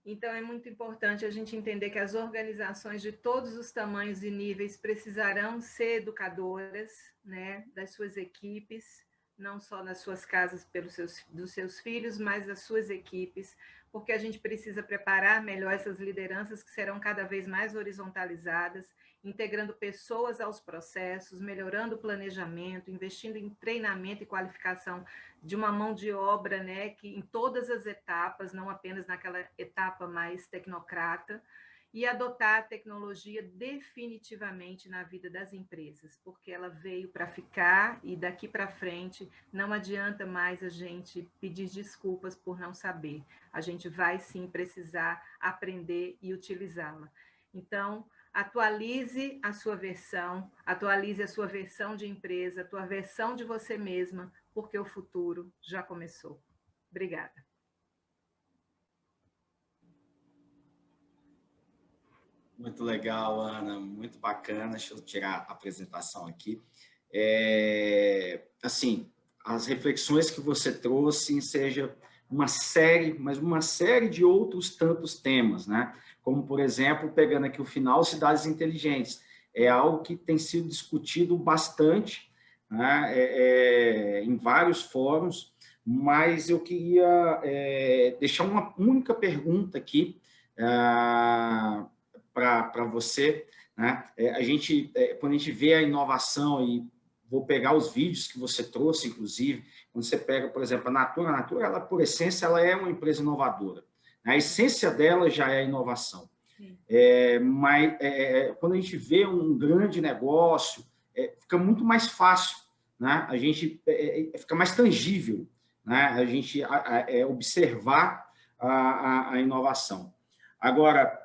Então, é muito importante a gente entender que as organizações de todos os tamanhos e níveis precisarão ser educadoras, né, das suas equipes, não só nas suas casas dos seus filhos, mas das suas equipes, porque a gente precisa preparar melhor essas lideranças que serão cada vez mais horizontalizadas, integrando pessoas aos processos, melhorando o planejamento, investindo em treinamento e qualificação de uma mão de obra, né, que em todas as etapas, não apenas naquela etapa mais tecnocrata, e adotar a tecnologia definitivamente na vida das empresas, porque ela veio para ficar e daqui para frente não adianta mais a gente pedir desculpas por não saber. A gente vai sim precisar aprender e utilizá-la. Então, atualize a sua versão de empresa, a tua versão de você mesma, porque o futuro já começou. Obrigada. Muito legal, Ana, muito bacana. Deixa eu tirar a apresentação aqui. Assim, as reflexões que você trouxe, seja uma série de outros tantos temas, né? Como, por exemplo, pegando aqui o final, cidades inteligentes. É algo que tem sido discutido bastante, né? Em vários fóruns, mas eu queria deixar uma única pergunta aqui, para você, né? Quando a gente vê a inovação, e vou pegar os vídeos que você trouxe, inclusive, quando você pega, por exemplo, a Natura, ela, por essência, ela é uma empresa inovadora. A essência dela já é a inovação. Mas quando a gente vê um grande negócio, fica muito mais fácil, né? A gente fica mais tangível, né? A gente observar a inovação. Agora,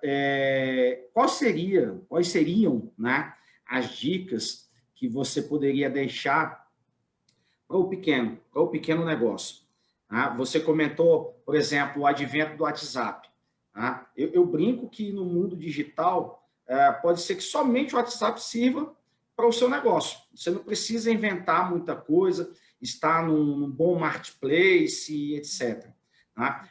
quais seriam, né, as dicas que você poderia deixar para o pequeno negócio? Tá? Você comentou, por exemplo, o advento do WhatsApp. Tá? Eu brinco que no mundo digital pode ser que somente o WhatsApp sirva para o seu negócio. Você não precisa inventar muita coisa, estar num bom marketplace, etc. Tá?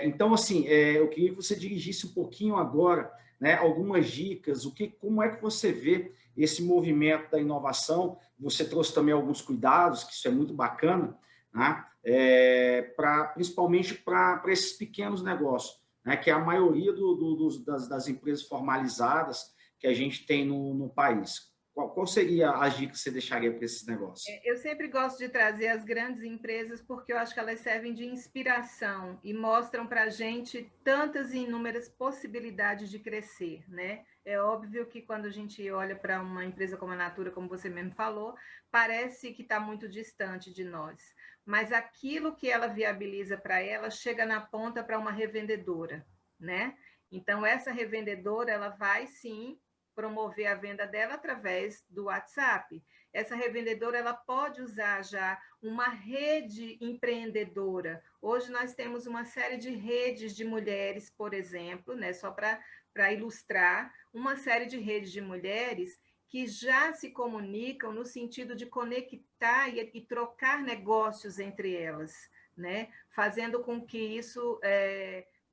Então, assim, eu queria que você dirigisse um pouquinho agora, né, algumas dicas, como é que você vê esse movimento da inovação. Você trouxe também alguns cuidados, que isso é muito bacana, né, principalmente para esses pequenos negócios, né, que é a maioria das empresas formalizadas que a gente tem no país. Qual seria as dicas que você deixaria para esses negócios? Eu sempre gosto de trazer as grandes empresas porque eu acho que elas servem de inspiração e mostram para a gente tantas e inúmeras possibilidades de crescer, né? É óbvio que quando a gente olha para uma empresa como a Natura, como você mesmo falou, parece que está muito distante de nós, mas aquilo que ela viabiliza para ela chega na ponta para uma revendedora, né? Então, essa revendedora, ela vai sim promover a venda dela através do WhatsApp. Essa revendedora ela pode usar já uma rede empreendedora. Hoje nós temos uma série de redes de mulheres, por exemplo, né, só para ilustrar, uma série de redes de mulheres que já se comunicam no sentido de conectar e trocar negócios entre elas, né, fazendo com que isso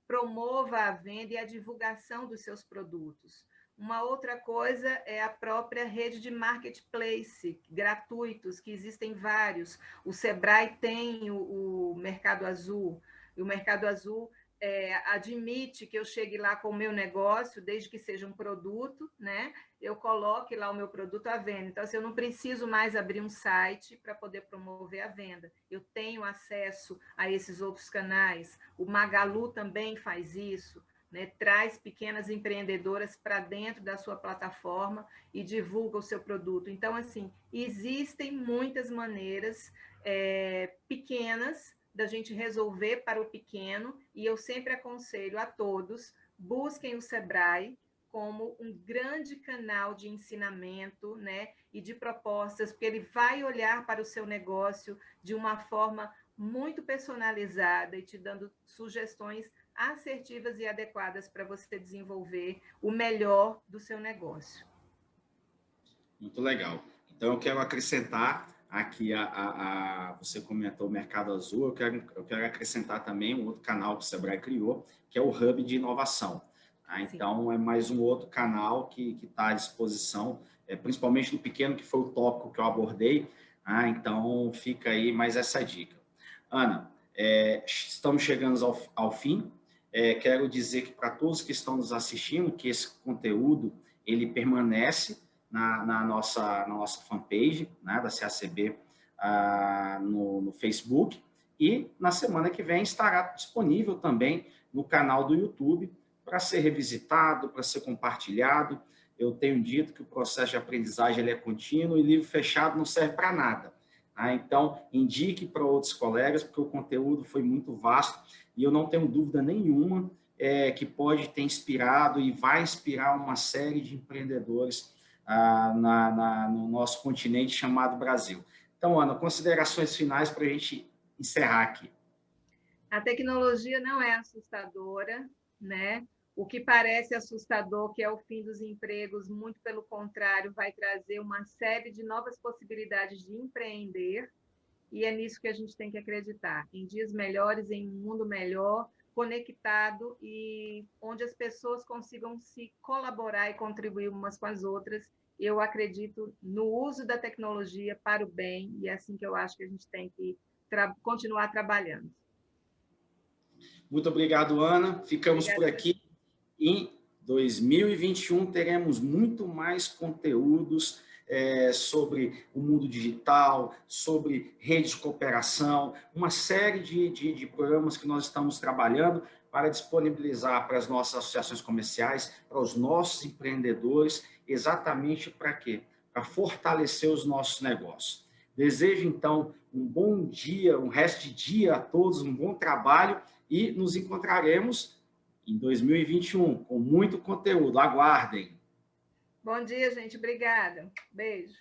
promova a venda e a divulgação dos seus produtos. Uma outra coisa é a própria rede de marketplace gratuitos, que existem vários. O Sebrae tem o Mercado Azul, e o Mercado Azul admite que eu chegue lá com o meu negócio, desde que seja um produto, né? Eu coloque lá o meu produto à venda. Então, assim, eu não preciso mais abrir um site para poder promover a venda. Eu tenho acesso a esses outros canais. O Magalu também faz isso. Né, traz pequenas empreendedoras para dentro da sua plataforma e divulga o seu produto. Então, assim, existem muitas maneiras pequenas da gente resolver para o pequeno, e eu sempre aconselho a todos, busquem o Sebrae como um grande canal de ensinamento, né, e de propostas, porque ele vai olhar para o seu negócio de uma forma muito personalizada e te dando sugestões assertivas e adequadas para você desenvolver o melhor do seu negócio. Muito legal. Então, eu quero acrescentar aqui, você comentou o Mercado Azul, eu quero acrescentar também um outro canal que o Sebrae criou, que é o Hub de Inovação. Então, é mais um outro canal que está à disposição, principalmente no pequeno, que foi o tópico que eu abordei. Então, fica aí mais essa dica. Ana, estamos chegando ao fim. Quero dizer que para todos que estão nos assistindo, que esse conteúdo ele permanece na nossa fanpage, né, da CACB no Facebook, e na semana que vem estará disponível também no canal do YouTube para ser revisitado, para ser compartilhado. Eu tenho dito que o processo de aprendizagem ele é contínuo e livro fechado não serve para nada. Então, indique para outros colegas, porque o conteúdo foi muito vasto e eu não tenho dúvida nenhuma que pode ter inspirado e vai inspirar uma série de empreendedores no nosso continente chamado Brasil. Então, Ana, considerações finais para a gente encerrar aqui. A tecnologia não é assustadora, né? O que parece assustador, que é o fim dos empregos, muito pelo contrário, vai trazer uma série de novas possibilidades de empreender, e é nisso que a gente tem que acreditar, em dias melhores, em um mundo melhor, conectado, e onde as pessoas consigam se colaborar e contribuir umas com as outras. Eu acredito no uso da tecnologia para o bem, e é assim que eu acho que a gente tem que continuar trabalhando. Muito obrigado, Ana. Ficamos por aqui. Em 2021, teremos muito mais conteúdos sobre o mundo digital, sobre rede de cooperação, uma série de programas que nós estamos trabalhando para disponibilizar para as nossas associações comerciais, para os nossos empreendedores, exatamente para quê? Para fortalecer os nossos negócios. Desejo, então, um bom dia, um resto de dia a todos, um bom trabalho, e nos encontraremos em 2021, com muito conteúdo. Aguardem! Bom dia, gente. Obrigada. Beijo.